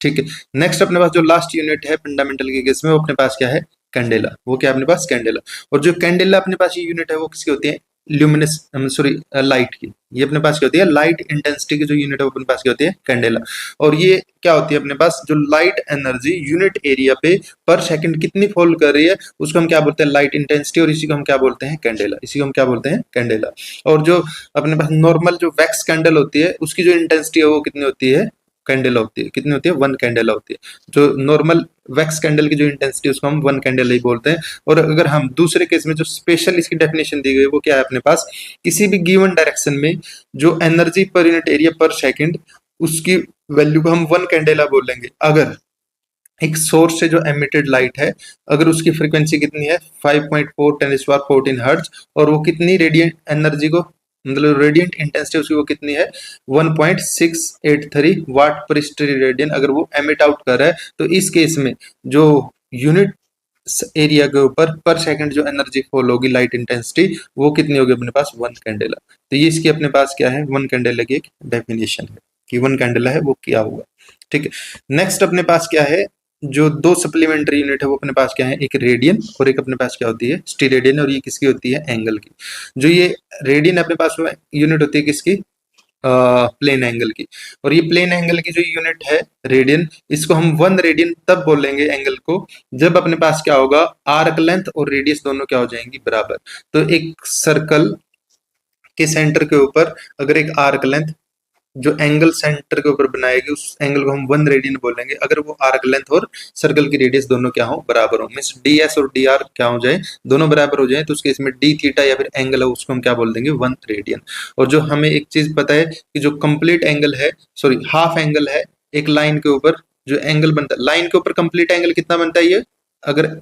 ठीक है, नेक्स्ट अपने पास जो लास्ट यूनिट है फंडामेंटल के केस में वो अपने पास क्या है, कैंडेला। वो क्या अपने पास, कैंडेला। और जो कैंडेला अपने पास ये यूनिट है वो किसकी होती है, ल्यूमिनस सॉरी लाइट की। ये अपने पास क्या होती है, लाइट इंटेंसिटी की जो यूनिट है वो अपने पास क्या होती है, कैंडेला। और ये क्या होती है अपने पास, जो लाइट एनर्जी यूनिट एरिया पे पर सेकंड कितनी फॉल कर रही है उसको हम क्या बोलते हैं, लाइट इंटेंसिटी, और इसी को हम क्या बोलते हैं, कैंडेला। इसी को हम क्या बोलते हैं, कैंडेला। और जो अपने पास नॉर्मल जो वैक्स कैंडल होती है उसकी जो इंटेंसिटी है वो कितनी होती है, कैंडेला होती है। कितनी होती है? 1 कैंडेला होती है। जो नॉर्मल वैक्स कैंडल की जो इंटेंसिटी उसको हम 1 कैंडेला ही बोलते हैं। और अगर हम दूसरे केस में जो स्पेशल इसकी डेफिनेशन दी गई वो क्या है अपने पास, किसी भी गिवन डायरेक्शन में जो एनर्जी पर यूनिट एरिया पर सेकंड उसकी वैल्यू को हम 1 कैंडेला बोलेंगे। अगर एक सोर्स से जो एमिटेड लाइट है अगर उसकी फ्रीक्वेंसी कितनी है 5.4 10^14 हर्ट्ज और वो कितनी रेडिएंट एनर्जी को मतलब रेडिएंट इंटेंसिटी उसकी वो कितनी है 1.683 वाट पर स्टेरेडियन अगर वो एमिट आउट कर रहा है, तो इस केस में जो यूनिट एरिया के ऊपर पर सेकंड जो एनर्जी फॉल होगी लाइट इंटेंसिटी वो कितनी होगी अपने पास 1 कैंडेला। तो ये इसकी अपने पास क्या है 1 कैंडेला की एक डेफिनेशन है कि 1 कैंडेला है वो क्या होगा। ठीक है, नेक्स्ट अपने पास क्या है, जो दो सप्लीमेंट्री यूनिट है वो अपने पास क्या है, एक रेडियन और एक अपने पास क्या होती है स्टीरेडियन, और ये किसकी होती है एंगल की। जो ये रेडियन अपने पास यूनिट होती है किसकी प्लेन एंगल की, और ये प्लेन एंगल की जो यूनिट है रेडियन, इसको हम 1 रेडियन तब बोलेंगे एंगल को जब अपने पास क्या होगा आर्क लेंथ और रेडियस दोनों क्या हो जाएंगी बराबर। तो एक सर्कल के सेंटर के ऊपर अगर एक आर्क लेंथ जो एंगल सेंटर के ऊपर बनाएगी उस एंगल को हम 1 रेडियन बोलेंगे अगर वो आर्क लेंथ और सर्कल की रेडियस दोनों क्या हो बराबर हो, मींस डी एस और डी आर क्या हो जाए दोनों बराबर हो जाए, तो उस केस में डी थीटा या फिर एंगल है उसको हम क्या बोल देंगे 1 रेडियन। और जो हमें एक चीज पता है कि जो कंप्लीट एंगल है सॉरी हाफ एंगल है एक लाइन के ऊपर जो एंगल बनता है लाइन के ऊपर कंप्लीट एंगल कितना बनता है, ये अगर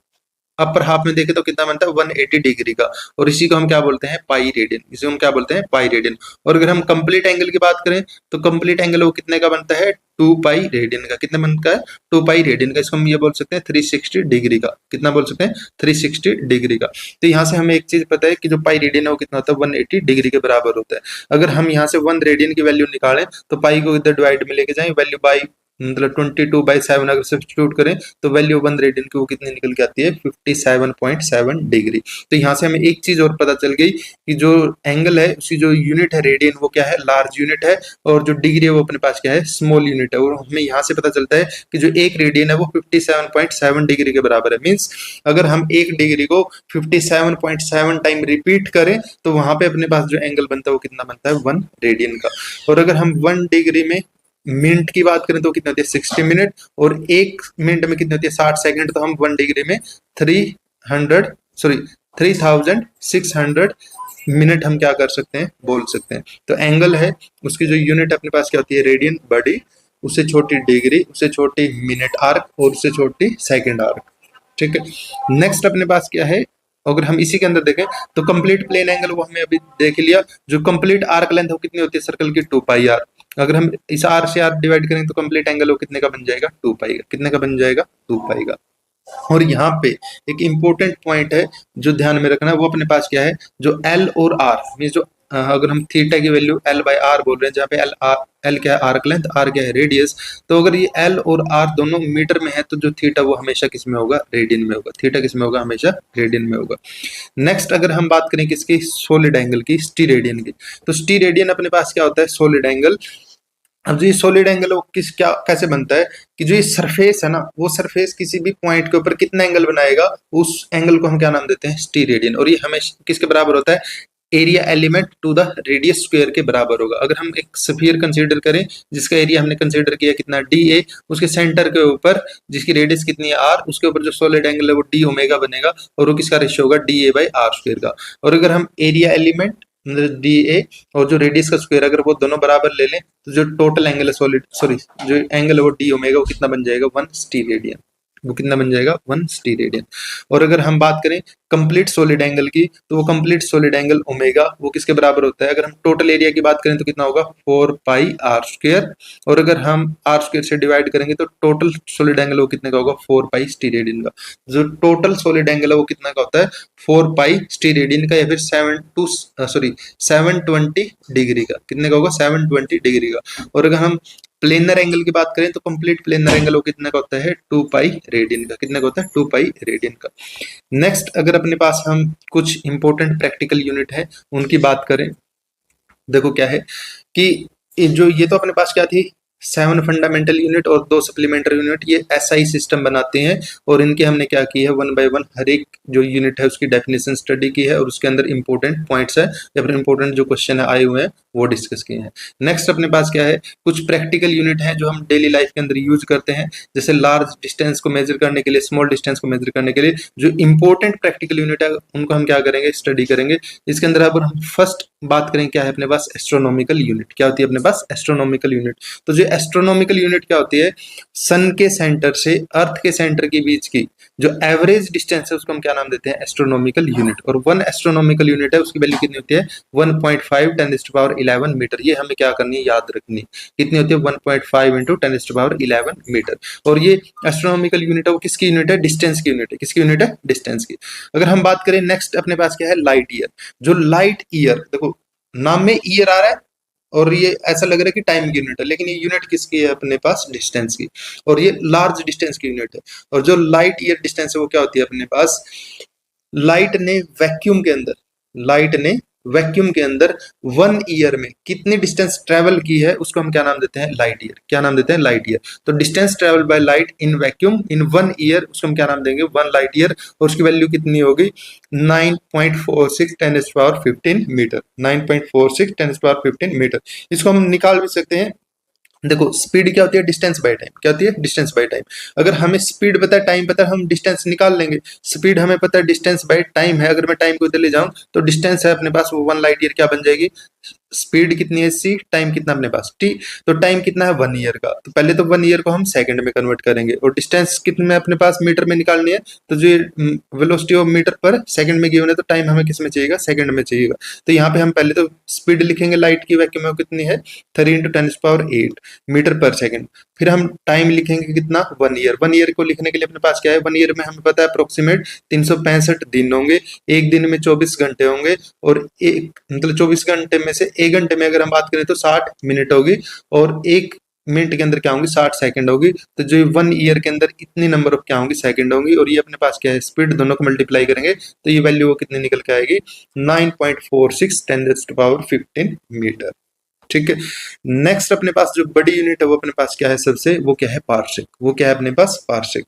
अपर हाफ में देखें तो कितना बनता है 180 डिग्री का, और इसी को हम क्या बोलते हैं पाई रेडियन, इसे हम क्या बोलते हैं पाई रेडियन। और अगर हम कंप्लीट एंगल की बात करें तो कंप्लीट एंगल वो कितने का बनता है 2 पाई रेडियन का, कितने बनता है 2 पाई रेडियन का, इसको हम ये बोल सकते हैं 360 डिग्री का, कितना बोल सकते हैं 360 डिग्री का। तो यहाँ से हमें एक चीज पता है कि जो पाई रेडियन है वो कितना होता है 180 डिग्री के बराबर होता है। अगर हम यहाँ से 1 रेडियन की वैल्यू निकालें तो पाई को इधर डिवाइड में लेके जाएं वैल्यू बाई मतलब 22/7 अगर सब्स्टिट्यूट करें तो वैल्यू 1 रेडियन की वो कितनी निकल के आती है 57.7 डिग्री। तो यहाँ से हमें एक चीज और पता चल गई कि जो एंगल है उसकी जो यूनिट है रेडियन वो क्या है लार्ज यूनिट है, और जो डिग्री है वो अपने पास क्या है स्मॉल यूनिट है। और हमें यहाँ से पता चलता है कि जो एक रेडियन है वो 57.7 डिग्री के बराबर है। मीन्स अगर हम एक डिग्री को 57.7 टाइम रिपीट करें तो वहां पे अपने पास जो एंगल बनता है वो कितना बनता है 1 रेडियन का। और अगर हम 1 डिग्री में मिनट की बात करें तो कितनी होती है 60 मिनट, और 1 मिनट में कितनी होती है 60 सेकंड, तो हम 1 डिग्री में 3600 मिनट हम क्या कर सकते हैं बोल सकते हैं। तो एंगल है उसकी जो यूनिट अपने पास क्या होती है रेडियन बड़ी, उससे छोटी डिग्री, उससे छोटी मिनट आर्क और उससे छोटी सेकंड आर्क। ठीक है, नेक्स्ट अपने पास क्या है, अगर हम इसी के अंदर देखें तो कंप्लीट प्लेन एंगल वो हमें अभी देख लिया, जो कंप्लीट आर्क लेंथ वो कितनी होती है सर्कल की 2 पाई आर। अगर हम इस आर से आर डिवाइड करें तो कंप्लीट एंगल वो कितने का बन जाएगा 2 पाई का, कितने का बन जाएगा 2 पाई का। और यहाँ पे एक इंपॉर्टेंट पॉइंट है जो ध्यान में रखना है, वो अपने पास क्या है जो एल और आर मीन जो अगर हम थीटा की वैल्यू L/R बोल रहे हैं जहाँ पे एल क्या है आर्क लेंथ, आर क्या है रेडियस, तो अगर ये एल और आर दोनों मीटर में है तो जो थीटा वो हमेशा किस में होगा रेडियन में होगा, थीटा किस में होगा हमेशा रेडियन में होगा। नेक्स्ट अगर हम बात करें किसकी सॉलिड एंगल की स्टीरेडियन की, तो स्टीरेडियन अपने पास क्या होता है सॉलिड एंगल। अब जो ये सॉलिड एंगल वो किस क्या कैसे बनता है कि जो ये सरफेस है ना वो सरफेस किसी भी पॉइंट के ऊपर कितना एंगल बनाएगा उस एंगल को हम क्या नाम देते हैं स्टीरेडियन, और ये हमेशा किसके बराबर होता है area element to the radius square के बराबर होगा। अगर हम एक स्फीयर कंसीडर करें जिसका एरिया हमने कंसीडर किया कितना डी उसके सेंटर के ऊपर जिसकी रेडियस कितनी है आर, उसके ऊपर जो सॉलिड एंगल है वो डी ओमेगा बनेगा और वो किसका रेशियो होगा DA/R² का। और अगर हम एरिया एलिमेंट मतलब DA और जो रेडियस का स्क्वायर अगर वो दोनों बराबर ले लें तो जो टोटल एंगल है जो एंगल है वो डी ओमेगा वो कितना बन जाएगा 1 स्टीरेडियन, वो कितना बन जाएगा 1 स्टीरेडियन। और अगर हम बात करें कंप्लीट सॉलिड एंगल की तो वो कंप्लीट सॉलिड एंगल ओमेगा वो किसके बराबर होता है, अगर हम टोटल एरिया की बात करें तो कितना होगा 4πr², और अगर हम r² से डिवाइड करेंगे तो टोटल सॉलिड एंगल वो कितने का होगा 4π स्टीरेडियन का। जो टोटल सॉलिड एंगल है वो कितना का होता है 4π स्टीरेडियन का या फिर 720 डिग्री का, कितने का होगा 720 डिग्री का। और अगर हम प्लेनर एंगल की बात करें तो कंप्लीट प्लेनर एंगल वो कितने का होता है 2 पाई रेडियन का, कितने का होता है 2 पाई रेडियन का। नेक्स्ट अगर अपने पास हम कुछ इंपॉर्टेंट प्रैक्टिकल यूनिट है उनकी बात करें, देखो क्या है कि ये तो अपने पास क्या थी 7 फंडामेंटल यूनिट और 2 सप्लीमेंट्री यूनिट, ये SI सिस्टम बनाते हैं और इनके हमने क्या की है 1 बाय 1 हर एक जो यूनिट है उसकी डेफिनेशन स्टडी की है और उसके अंदर इंपॉर्टेंट पॉइंट्स है या फिर इंपॉर्टेंट जो क्वेश्चन आए हुए हैं वो डिस्कस किए हैं। नेक्स्ट अपने पास क्या है, कुछ प्रैक्टिकल यूनिट हैं जो हम डेली लाइफ के अंदर यूज करते हैं, जैसे लार्ज डिस्टेंस को मेजर करने के लिए, स्मॉल डिस्टेंस को मेजर करने के लिए जो इंपॉर्टेंट प्रैक्टिकल यूनिट है उनको हम क्या करेंगे, स्टडी करेंगे। इसके अंदर अब हम फर्स्ट बात करें क्या है अपने पास, एस्ट्रोनॉमिकल यूनिट। क्या होती है अपने पास, एस्ट्रोनॉमिकल यूनिट। तो जो एस्ट्रोनॉमिकल यूनिट क्या होती है, सन के सेंटर से अर्थ के सेंटर के बीच की जो एवरेज डिस्टेंस है उसको हम क्या नाम देते हैं, एस्ट्रोनॉमिकल यूनिट। और 1 एस्ट्रोनॉमिकल यूनिट है उसकी वैल्यू कितनी होती है, 1.5 10⁻11 मीटर। ये हमें क्या करनी है, याद रखनी है, कितनी होती है, 1.5 × 10⁻11 मीटर। और ये एस्ट्रोनॉमिकल यूनिट है वो किसकी यूनिट है, डिस्टेंस की यूनिट है। किसकी यूनिट है, डिस्टेंस की। अगर हम बात करें नेक्स्ट अपने पास क्या है, लाइट ईयर। जो लाइट ईयर, देखो नाम में ईयर आ रहा है और ये ऐसा लग रहा है कि टाइम की यूनिट है, लेकिन ये यूनिट किसकी है अपने पास, डिस्टेंस की। और ये लार्ज डिस्टेंस की यूनिट है। और जो लाइट ईयर डिस्टेंस है वो क्या होती है अपने पास, लाइट ने वैक्यूम के अंदर, लाइट ने वैक्यूम के अंदर 1 ईयर में कितनी डिस्टेंस ट्रेवल की है उसको हम क्या नाम देते हैं, लाइट ईयर। क्या नाम देते हैं, लाइट ईयर। तो distance travel by light in vacuum in 1 year, उसको हम क्या नाम देंगे, 1 लाइट ईयर। और उसकी वैल्यू कितनी होगी, 9.46 10⁻15 मीटर। 9.46 10⁻15 मीटर। इसको हम निकाल भी सकते हैं। देखो स्पीड क्या होती है, डिस्टेंस बाय टाइम। क्या होती है, डिस्टेंस बाय टाइम। अगर हमें स्पीड पता है, टाइम पता है, हम डिस्टेंस निकाल लेंगे। स्पीड हमें पता है, डिस्टेंस बाय टाइम है। अगर मैं टाइम को इधर ले जाऊं तो डिस्टेंस है अपने पास वो 1 लाइट ईयर क्या बन जाएगी, स्पीड कितनी है सी, टाइम कितना अपने पास टी। तो टाइम कितना है 1 ईयर का, तो पहले तो 1 ईयर को हम सेकंड में कन्वर्ट करेंगे। और डिस्टेंस कितने में अपने पास मीटर में निकालनी है, तो जो वेलोसिटी ऑफ मीटर पर सेकंड में गिवन है, तो टाइम हमें किस में चाहिएगा, सेकंड में चाहिएगा। तो यहाँ पे हम पहले तो स्पीड लिखेंगे लाइट की, वैक्यूम में कितनी है 3 × 10⁸ मीटर पर सेकंड। फिर हम टाइम लिखेंगे कितना, 1 ईयर। 1 ईयर को लिखने के लिए अपने पास क्या है, 1 ईयर में हमें पता है अप्रोक्सीमेट 365 दिन होंगे, एक दिन में 24 घंटे होंगे। और एक मतलब 24 घंटे में से एक घंटे में अगर हम बात करें तो 60 मिनट होगी, और एक मिनट के अंदर क्या होंगी, 60 सेकंड होगी। तो जो 1 ईयर के अंदर इतनी नंबर ऑफ क्या होंगी, सेकंड होंगी। और ये अपने पास क्या है, स्पीड, दोनों को मल्टीप्लाई करेंगे तो ये वैल्यू वो कितनी निकल के आएगी, 9.46 10⁻15 मीटर। ठीक है। नेक्स्ट अपने पास जो बड़ी यूनिट है वो अपने पास क्या है सबसे, वो क्या है, पार्सेक। वो क्या है अपने पास, पार्सेक।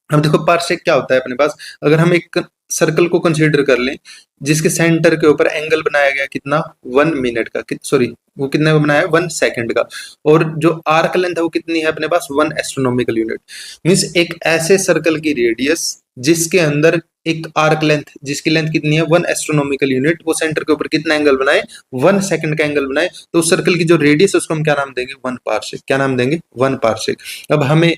अब देखो पार्सेक क्या होता है अपने पास, अगर हम एक सर्कल को कंसीडर कर लें जिसके सेंटर के ऊपर एंगल बनाया गया कितना, 1 मिनट का, सॉरी वो कितने का बनाया है, 1 सेकंड का। और जो आर्क लेंथ है वो कितनी है अपने पास, 1 एस्ट्रोनॉमिकल यूनिट। मींस एक ऐसे सर्कल की रेडियस जिसके अंदर एक आर्क लेंथ जिसकी लेंथ कितनी है, 1 एस्ट्रोनॉमिकल यूनिट, वो सेंटर के ऊपर कितना एंगल बनाए, 1 सेकंड का एंगल बनाए। तो उस सर्कल की जो रेडियस है उसको हम क्या नाम देंगे, 1 पार्सेक। क्या नाम देंगे, 1 पार्सेक। अब हमें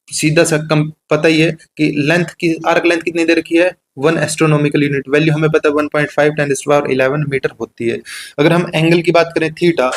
सीधा सा कम पता ही है कि लेंथ की, आर्क लेंथ कितनी दे रखी है, 1 एस्ट्रोनॉमिकल यूनिट। वैल्यू हमें पता है 1.5 10⁻11 मीटर होती है। अगर हम एंगल की बात करें थीटा,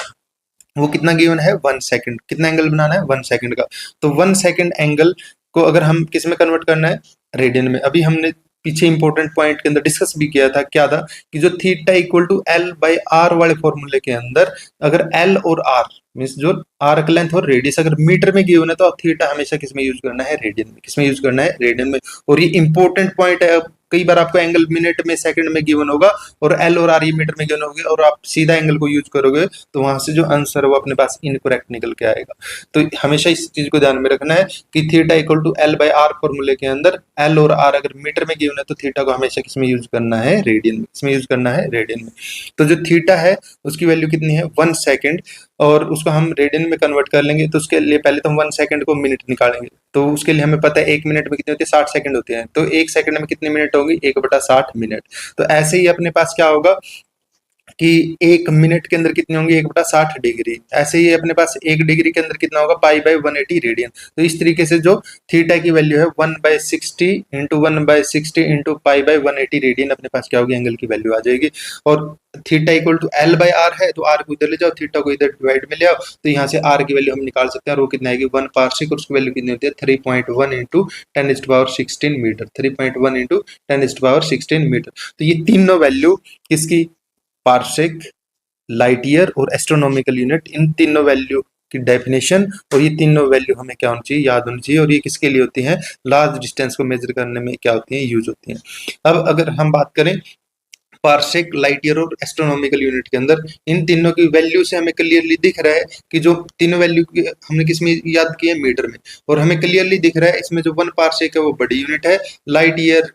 वो कितना गिवन है, 1 सेकंड। कितना एंगल बनाना है, 1 सेकंड का। तो 1 सेकंड एंगल को अगर हम किस में कन्वर्ट करना है, रेडियन में। अभी हमने पीछे इंपॉर्टेंट पॉइंट के अंदर डिस्कस भी किया था, क्या था कि जो थीटा इक्वल टू L/R वाले फॉर्मूले के अंदर अगर L और R मीन्स जो आर्क लेंथ और रेडियस अगर मीटर में गिवन है तो थीटा हमेशा किस में यूज करना है, रेडियन में। किस में यूज करना है, रेडियन में। और ये इंपॉर्टेंट पॉइंट है। कई बार आपको एंगल मिनट में, सेकंड में गिवन होगा और एल और आर ये मीटर में गिवन होगी, और आप सीधा एंगल को यूज करोगे तो वहां से जो आंसर है वो अपने पास इनकरेक्ट निकल के आएगा। तो हमेशा इस चीज को ध्यान में रखना है कि थीटा इक्वल टू L/R फॉर्मूले के अंदर एल और आर अगर मीटर में गिवन है तो थीटा को हमेशा किसमें यूज करना है, रेडियन में। किसमें यूज करना है, रेडियन में। तो जो थीटा है उसकी वैल्यू कितनी है, 1 सेकंड, और उसको हम रेडियन में कन्वर्ट कर लेंगे। तो उसके लिए पहले तो हम 1 सेकंड को मिनट निकालेंगे। तो उसके लिए हमें पता है 1 मिनट में कितने होते हैं, 60 सेकंड होते हैं। तो 1 सेकंड में कितनी मिनट होगी, 1/60 मिनट। तो ऐसे ही अपने पास क्या होगा कि 1 मिनट के अंदर कितनी होंगी, 1/60 डिग्री। ऐसे ही अपने पास 1 डिग्री के अंदर कितना होगा, π/180 रेडियन। तो इस तरीके से जो थीटा की वैल्यू है 1/60 × 1/60 × π/180 रेडियन अपने पास क्या होगी, एंगल की वैल्यू आ जाएगी। और थीटा इक्वल टू L/R है तो R को इधर ले जाओ, थीटा को इधर डिवाइड में ले आओ, तो यहाँ से R की वैल्यू हम निकाल सकते हैं। और वो कितना आएगी, 1 पार्सेक, और उसकी वैल्यू कितनी होती है, 3.1 × 10⁻16 मीटर। 3.1 × 10⁻16 मीटर। तो ये तीनों वैल्यू किसकी, पार्सेक, लाइट ईयर और एस्ट्रोनॉमिकल यूनिट, इन तीनों वैल्यू की डेफिनेशन और ये तीनों वैल्यू हमें क्या होनी चाहिए, याद होनी चाहिए। और ये किसके लिए होती हैं, लार्ज डिस्टेंस को मेजर करने में क्या होती हैं, यूज होती हैं। अब अगर हम बात करें पार्सेक, लाइट ईयर और एस्ट्रोनॉमिकल यूनिट के अंदर इन तीनों की वैल्यू से हमें क्लियरली दिख रहा है कि जो तीनों वैल्यू हमने किस में याद की है, मीटर में। और हमें क्लियरली दिख रहा है इसमें जो 1 पार्सेक है वो बड़ी यूनिट है, लाइट ईयर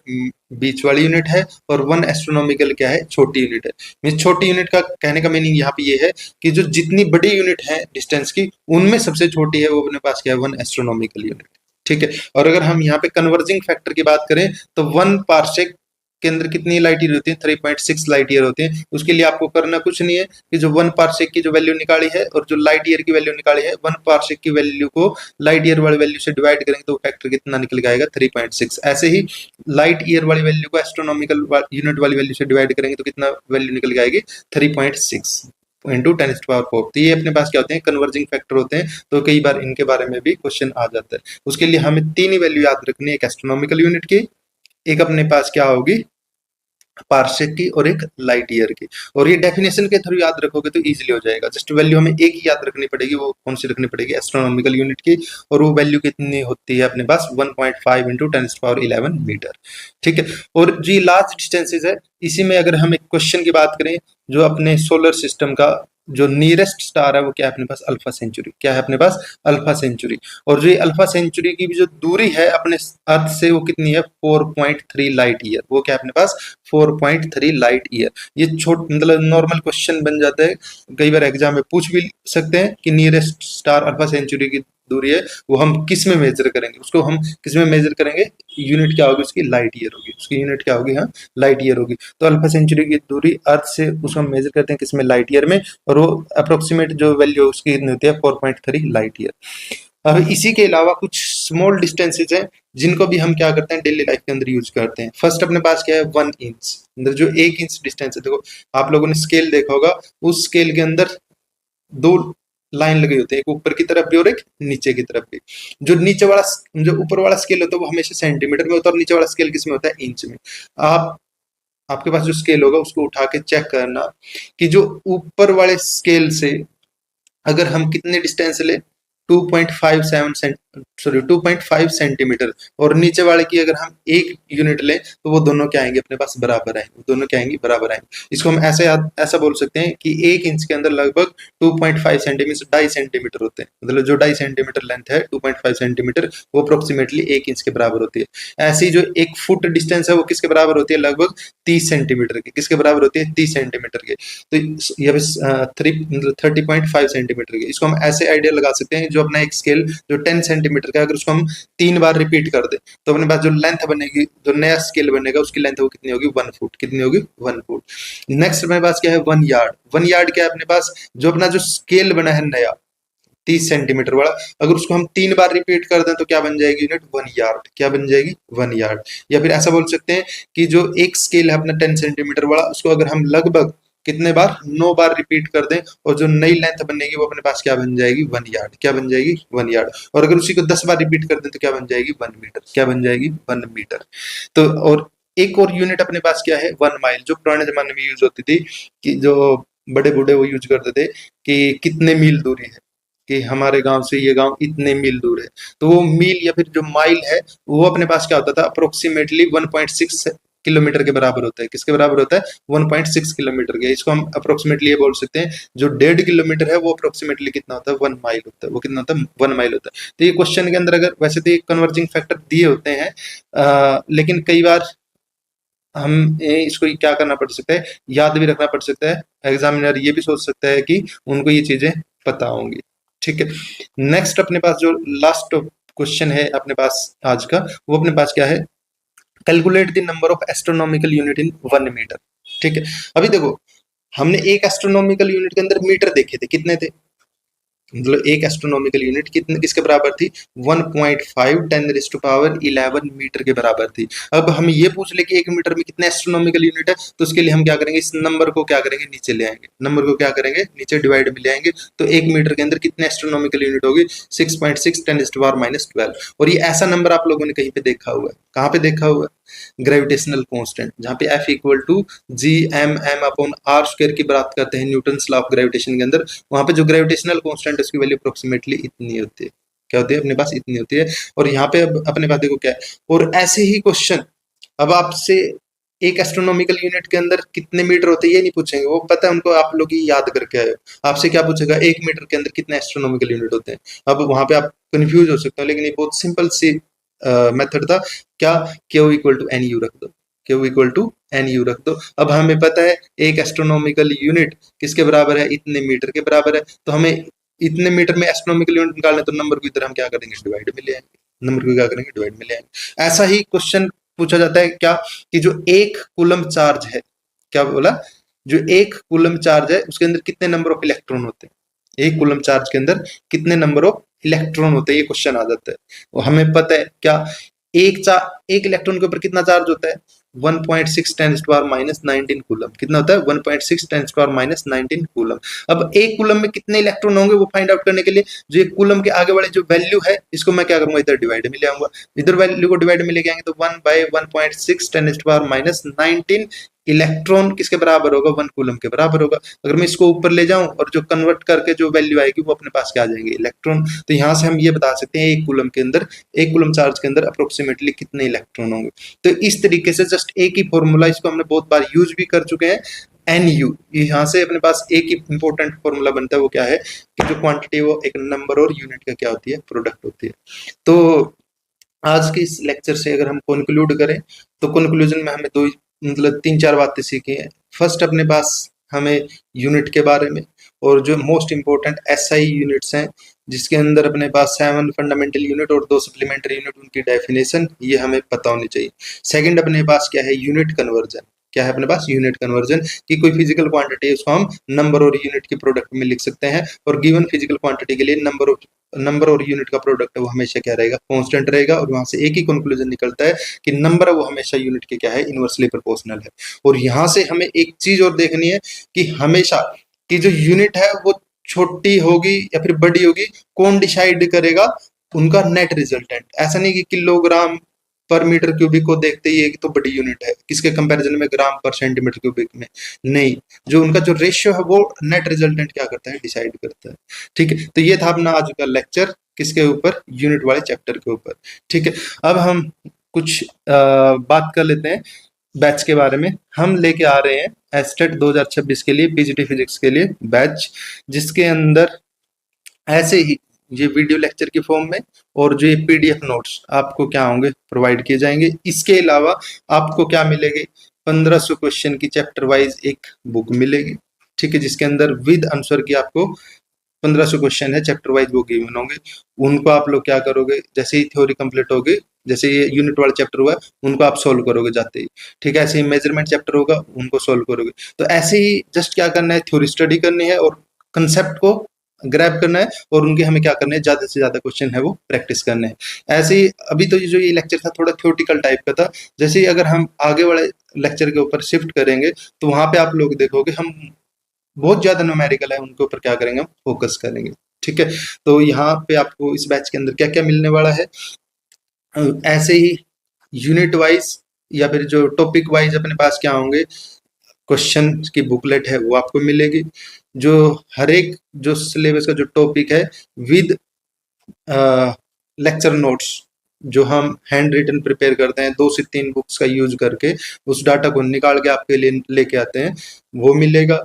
बीच वाली यूनिट है, और 1 एस्ट्रोनॉमिकल क्या है, छोटी यूनिट है। मीन छोटी यूनिट का कहने का मीनिंग यहाँ पे ये है कि जो जितनी बड़ी यूनिट है डिस्टेंस की, उनमें सबसे छोटी है वो अपने पास क्या है, 1 एस्ट्रोनॉमिकल यूनिट। ठीक है। और अगर हम यहाँ पे कन्वर्जिंग फैक्टर की बात करें तो 1 पार्सेक के अंदर कितनी लाइट ईयर होती है, 3.6 लाइट ईयर होती है। उसके लिए आपको करना कुछ नहीं है कि जो 1 पार्सेक की जो वैल्यू निकाली है और जो लाइट ईयर की वैल्यू निकाली है, 1 पार्सेक की वैल्यू को लाइट ईयर वाली वैल्यू से डिवाइड करेंगे तो फैक्टर कितना निकल के आएगा, 3.6। ऐसे ही लाइट ईयर वाली वैल्यू को एस्ट्रोनॉमिकल यूनिट वाली वैल्यू से डिवाइड करेंगे तो कितना वैल्यू निकल के आएगी, 3.6 इंटू 10⁴। तो ये अपने पास क्या होते हैं, कन्वर्जिंग फैक्टर होते हैं। तो कई बार इनके बारे में भी क्वेश्चन आ जाता है। उसके लिए हमें तीन ही वैल्यू याद रखनी है, एक एस्ट्रोनॉमिकल यूनिट की, एक अपने पास क्या होगी, पार्सेक की, और एक लाइट ईयर की। और ये डेफिनेशन के थ्रू याद रखोगे तो इजीली हो जाएगा। जस्ट वैल्यू हमें एक ही याद रखनी पड़ेगी, वो कौन सी रखनी पड़ेगी, एस्ट्रोनॉमिकल यूनिट की। और वो वैल्यू कितनी होती है अपने पास, 1.5 इंटू 10⁻11 मीटर। ठीक है। और जो लार्ज डिस्टेंसेज है, इसी में अगर हम एक क्वेश्चन की बात करें, जो अपने सोलर सिस्टम का जो नियरेस्ट स्टार है वो क्या है अपने पास, अल्फा सेंचुरी। क्या है अपने पास, अल्फा सेंचुरी। और जो अल्फा सेंचुरी की भी जो दूरी है अपने अर्थ से वो कितनी है, 4.3 लाइट ईयर। वो क्या है अपने पास, 4.3 लाइट ईयर। ये छोट मतलब नॉर्मल क्वेश्चन बन जाता है, कई बार एग्जाम में पूछ भी सकते हैं कि नियरेस्ट स्टार अल्फा सेंचुरी की दूरी है, वो हम किस में मेजर करेंगे, उसको हम किस में मेजर करेंगे, यूनिट क्या होगी उसकी, लाइट ईयर होगी। उसकी यूनिट क्या होगी, हाँ, लाइट ईयर होगी। तो अल्फा सेंचुरी की दूरी अर्थ से उसको हम मेजर करते हैं किस में, लाइट ईयर में। और वो अप्रोक्सीमेट जो वैल्यू उसकी कितनी होती है, 4.3 लाइट ईयर। अब इसी के अलावा कुछ स्मॉल डिस्टेंसेज हैं जिनको भी हम क्या करते हैं, डेली लाइफ के अंदर यूज करते हैं। फर्स्ट अपने पास क्या है, 1 इंच। अंदर जो 1 इंच डिस्टेंस है, देखो आप लोगों ने स्केल देखा होगा, उस स्केल के अंदर दो लाइन लगी होती है, एक ऊपर की तरफ भी और एक नीचे की तरफ भी। जो नीचे वाला, जो ऊपर वाला स्केल होता है वो हमेशा सेंटीमीटर में होता है, और नीचे वाला स्केल किस में होता है, इंच में। आप आपके पास जो स्केल होगा उसको उठा के चेक करना कि जो ऊपर वाले स्केल से अगर हम कितने डिस्टेंस ले, 2.5 सेंटीमीटर, और नीचे वाले की अगर हम एक यूनिट लें तो वो दोनों क्या आएंगे अपने पास, बराबर आएंगे। वो दोनों क्या आएंगे, बराबर आएंगे। इसको हम ऐसा बोल सकते हैं कि 1 इंच के अंदर लगभग 2.5 सेंटीमीटर, 2.5 सेंटीमीटर होते हैं। मतलब जो 2.5 सेंटीमीटर लेंथ है, 2.5 सेंटीमीटर, वो अप्रोक्सीमेटली 1 इंच के बराबर होती है। ऐसी जो 1 फुट डिस्टेंस है वो किसके बराबर होती है, लगभग 30 सेंटीमीटर की। किसके बराबर होती है, 30 सेंटीमीटर के। तो ये 30.5 सेंटीमीटर की। इसको हम ऐसे आइडिया लगा सकते हैं, जो अपना एक स्केल जो 10 सेंटीमीटर का, अगर उसको हम 3 बार रिपीट कर दे तो अपने पास जो लेंथ बनेगी, जो नया स्केल बनेगा उसकी लेंथ वो कितनी होगी, 1 फुट। कितनी होगी, 1 फुट। नेक्स्ट अपने पास क्या है, 1 यार्ड। 1 यार्ड क्या है अपने पास, जो अपना जो स्केल बना है नया 30 सेंटीमीटर वाला, अगर उसको हम 3 बार रिपीट कर दें तो क्या बन जाएगी यूनिट, 1 यार्ड। क्या बन जाएगी, 1 यार्ड। या फिर ऐसा बोल सकते हैं कि जो एक स्केल है अपना 10 सेंटीमीटर वाला, उसको अगर हम लगभग कितने बार, 9 बार रिपीट कर दें, और जो नई लेंथ बनेगी वो अपने पास क्या बन जाएगी, 1 यार्ड। क्या बन जाएगी, 1 यार्ड। और अगर उसी को 10 बार रिपीट कर दें तो क्या बन जाएगी, 1 मीटर। क्या बन जाएगी, 1 मीटर। तो और एक और यूनिट अपने पास क्या है, 1 माइल, जो पुराने जमाने में यूज होती थी, कि जो बड़े बूढ़े वो यूज करते थे कि कितने मील दूरी है, कि हमारे गांव से ये गांव इतने मील दूर है। तो वो मील या फिर जो माइल है वो अपने पास क्या होता था, अप्रोक्सीमेटली 1.6 किलोमीटर के बराबर होता है। किसके बराबर होता है, 1.6 किलोमीटर के। इसको हम अप्रोक्सीमेटली ये बोल सकते हैं, जो 1.5 किलोमीटर है वो अप्रोक्सीमेटली कितना होता है, 1 माइल होता है। वो कितना होता है, 1 माइल होता है। तो ये क्वेश्चन के अंदर अगर वैसे तो ये कन्वर्जिंग फैक्टर दिए होते हैं, लेकिन कई बार हम इसको क्या करना पड़ सकता है, याद भी रखना पड़ सकता है। एग्जामिनर ये भी सोच सकता है कि उनको ये चीजें पता होंगी। ठीक है। नेक्स्ट अपने पास जो लास्ट क्वेश्चन है अपने पास आज का, वो अपने पास क्या है, calculate the number of astronomical unit in 1 metre. ठीक है। अभी देखो, हमने एक एस्ट्रोनॉमिकल यूनिट के अंदर मीटर देखे थे, कितने थे, मतलब एक एस्ट्रोनॉमिकल यूनिट कितने किसके बराबर थी, 1.5 10⁻11 मीटर के बराबर थी। अब हम ये पूछ ले कि 1 मीटर में कितने एस्ट्रोनॉमिकल यूनिट है, तो उसके लिए हम क्या करेंगे, इस नंबर को क्या करेंगे, नीचे ले आएंगे। नंबर को क्या करेंगे, नीचे डिवाइड में ले आएंगे। तो 1 मीटर के अंदर कितने एस्ट्रोनॉमिकल यूनिट होगी, 6.6 10⁻12। और ये ऐसा नंबर आप लोगों ने कहीं पे देखा हुआ है, कहाँ पे देखा हुआ है, ग्रेविटेशनल कांस्टेंट, जहाँ पे F इक्वल टू G/m/r² की बात करते हैं न्यूटन्स लॉ ऑफ ग्रेविटेशन के अंदर। वहां पे जो ग्रेविटेशनल कांस्टेंट उसकी वैल्यू अप्रोक्सीमेटली इतनी होती है। क्या होती है, अपने पास इतनी होती है। और यहाँ पे अब अपने पास देखो क्या है, और ऐसे ही क्वेश्चन अब आपसे एक एस्ट्रोनॉमिकल यूनिट के अंदर कितने मीटर होते हैं ये नहीं पूछेंगे, वो पता है उनको, आप लोग ही याद करके आए हो। आपसे क्या पूछेगा, 1 मीटर के अंदर कितने एस्ट्रोनॉमिकल यूनिट होते हैं। अब वहां पे आप कंफ्यूज हो सकते हो, लेकिन ये बहुत सिंपल सी मेथड था। क्या, Q equal to n u रख दो, Q equal to n u रख दो। अब हमें पता है एक एस्ट्रोनॉमिकल यूनिट किसके बराबर है, इतने मीटर के बराबर है। तो हमें इतने मीटर में एस्ट्रोनॉमिकल यूनिट निकालना है, तो नंबर को इधर हम क्या करेंगे, डिवाइड में ले आएंगे। नंबर को क्या करेंगे, डिवाइड में ले आएंगे। ऐसा ही क्वेश्चन पूछा जाता है क्या, कि जो 1 कूलम चार्ज है, क्या बोला, जो 1 कूलम चार्ज है उसके अंदर कितने नंबर ऑफ इलेक्ट्रॉन होते हैं, 1 कूलम चार्ज के अंदर कितने नंबर ऑफ इलेक्ट्रॉन होते हैं, ये क्वेश्चन आ जाता है। और हमें पता है क्या, एक इलेक्ट्रॉन के ऊपर कितना चार्ज होता है, 1.6 टेन पावर माइनस 19 कूलम। कितना होता है, 1.6 टेन पावर माइनस 19 कूलम। अब 1 कूलम में कितने इलेक्ट्रॉन होंगे वो फाइंड आउट करने के लिए, जो 1 कूलम के आगे वाले जो वैल्यू है, इसको मैं क्या करूंगा, इधर डिवाइड में ले आऊंगा। इधर वैल्यू को डिवाइड में लेके आएंगे तो 1/1.6 टेन पावर माइनस 19 इलेक्ट्रॉन किसके बराबर होगा, 1 कूलम के बराबर होगा। अगर मैं इसको ऊपर ले जाऊं और जो कन्वर्ट करके जो वैल्यू आएगी वो अपने पास क्या आ जाएंगे, इलेक्ट्रॉन। तो यहाँ से हम ये बता सकते हैं 1 कूलम के अंदर, 1 कूलम चार्ज के अंदर अप्रोक्सीमेटली कितने इलेक्ट्रॉन होंगे। तो इस तरीके से जस्ट एक ही फॉर्मूला, इसको हमने बहुत बार यूज भी कर चुके हैं, एन यू। यहाँ से अपने पास एक ही इंपॉर्टेंट फॉर्मूला बनता है, वो क्या है कि जो क्वांटिटी वो एक नंबर और यूनिट का क्या होती है, प्रोडक्ट होती है। तो आज के इस लेक्चर से अगर हम कंक्लूड करें तो कंक्लूजन में हमें दो मतलब 3-4 बातें सीखी हैं। फर्स्ट अपने पास हमें यूनिट के बारे में, और जो मोस्ट इंपॉर्टेंट एसआई यूनिट्स हैं, जिसके अंदर अपने पास 7 फंडामेंटल यूनिट और 2 सप्लीमेंट्री यूनिट, उनकी डेफिनेशन ये हमें पता होनी चाहिए। सेकंड अपने पास क्या है, यूनिट कन्वर्जन। क्या है अपने पास, यूनिट कन्वर्जन, कि कोई फिजिकल क्वांटिटी है उसको हम नंबर और यूनिट के प्रोडक्ट में लिख सकते हैं, और गिवन फिजिकल क्वांटिटी के लिए नंबर और यूनिट का प्रोडक्ट है वो हमेशा क्या रहेगा, कांस्टेंट रहेगा। और वहां से एक ही कंक्लूजन निकलता है कि नंबर है वो हमेशा यूनिट के क्या है, इनवर्सली प्रोपोर्शनल है। और यहाँ से हमें एक चीज और देखनी है कि हमेशा कि जो यूनिट है वो छोटी होगी या फिर बड़ी होगी, कौन डिसाइड करेगा उनका नेट रिजल्टेंट। ऐसा नहीं कि किलोग्राम पर मीटर क्यूबिक को देखते ही है कि तो बड़ी यूनिट है, किसके कंपैरिजन में ग्राम पर सेंटीमीटर क्यूबिक में नहीं, जो उनका जो रेशियो है वो नेट रिजल्टेंट क्या करता है, डिसाइड करता है। ठीक है, तो ये था अपना आज का लेक्चर, किसके ऊपर, यूनिट वाले चैप्टर के ऊपर। ठीक है, अब हम कुछ बात कर लेते हैं बैच के बारे में। हम लेके आ रहे हैं एस्टेट 2026 के लिए पीजीटी फिजिक्स के लिए बैच, जिसके अंदर ऐसे ही ये वीडियो लेक्चर की फॉर्म में और जो ये पीडीएफ नोट्स आपको क्या होंगे, प्रोवाइड किए जाएंगे। इसके अलावा आपको क्या मिलेगी, 1500 क्वेश्चन की चैप्टर वाइज एक बुक मिलेगी। ठीक है, जिसके अंदर विद आंसर की आपको 1500 क्वेश्चन है, चैप्टर वाइज वो गिवन होंगे। उनको आप लोग क्या करोगे, जैसे ही थ्योरी कंप्लीट होगी, जैसे ये यूनिट वाला चैप्टर हुआ उनको आप सोल्व करोगे जाते ही। ठीक है, ऐसे ही मेजरमेंट चैप्टर होगा उनको सोल्व करोगे। तो ऐसे ही जस्ट क्या करना है, थ्योरी स्टडी करनी है और कंसेप्ट को ग्रैब करना है, और उनके हमें क्या करना है, ज्यादा से ज्यादा क्वेश्चन है वो प्रैक्टिस करने हैं। ऐसे ही अभी तो जो ये लेक्चर था थोड़ा थ्योरेटिकल टाइप का था, जैसे ही अगर हम आगे वाले लेक्चर के ऊपर शिफ्ट करेंगे तो वहां पे आप लोग देखोगे हम बहुत ज्यादा न्यूमेरिकल है उनके ऊपर क्या करेंगे, हम फोकस करेंगे। ठीक है, तो यहाँ पे आपको इस बैच के अंदर क्या क्या मिलने वाला है, ऐसे ही यूनिट वाइज या फिर जो टॉपिक वाइज अपने पास क्या होंगे, क्वेश्चन की बुकलेट है वो आपको मिलेगी। जो हर एक जो सिलेबस का जो टॉपिक है विद लेक्चर नोट्स, जो हम हैंड रिटन प्रिपेयर करते हैं 2 से 3 बुक्स का यूज करके, उस डाटा को निकाल के आपके लिए लेके आते हैं, वो मिलेगा।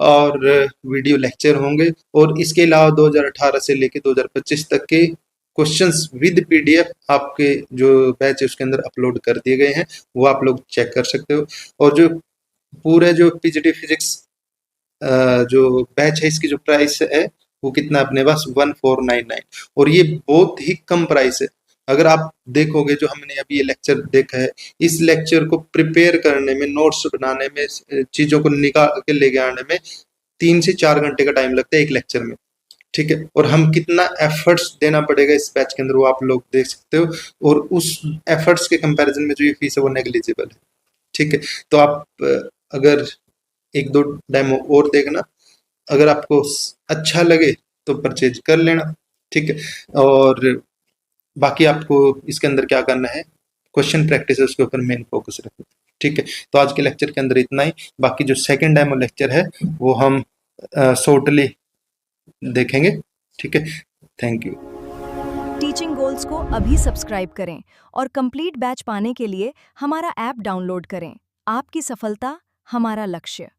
और वीडियो लेक्चर होंगे, और इसके अलावा 2018 से लेके 2025 तक के क्वेश्चंस विद पीडीएफ आपके जो बैच है उसके अंदर अपलोड कर दिए गए हैं, वो आप लोग चेक कर सकते हो। और जो पूरे जो पीजीटी फिजिक्स जो बैच है इसकी जो प्राइस है वो कितना अपने पास 1499, और ये बहुत ही कम प्राइस है। अगर आप देखोगे जो हमने अभी ये लेक्चर देखा है, इस लेक्चर को प्रिपेयर करने में, नोट्स बनाने में, चीजों को निकाल के लेके आने में 3 से 4 घंटे का टाइम लगता है एक लेक्चर में। ठीक है, और हम कितना एफर्ट्स देना पड़ेगा इस बैच के अंदर वो आप लोग देख सकते हो, और उस एफर्ट्स के कंपैरिजन में जो ये फीस है वो नेग्लिजिबल है। ठीक है, तो आप अगर 1-2 डेमो और देखना, अगर आपको अच्छा लगे तो परचेज कर लेना। ठीक है, और बाकी आपको इसके अंदर क्या करना है, क्वेश्चन प्रैक्टिस है उसके ऊपर मेन फोकस रखना। ठीक है, तो आज के लेक्चर के अंदर इतना ही। बाकी जो सेकंड डेमो लेक्चर है वो हम शॉर्टली देखेंगे। ठीक है, थैंक यू। टीचिंग गोल्स को अभी सब्सक्राइब करें और कंप्लीट बैच पाने के लिए हमारा ऐप डाउनलोड करें। आपकी सफलता हमारा लक्ष्य।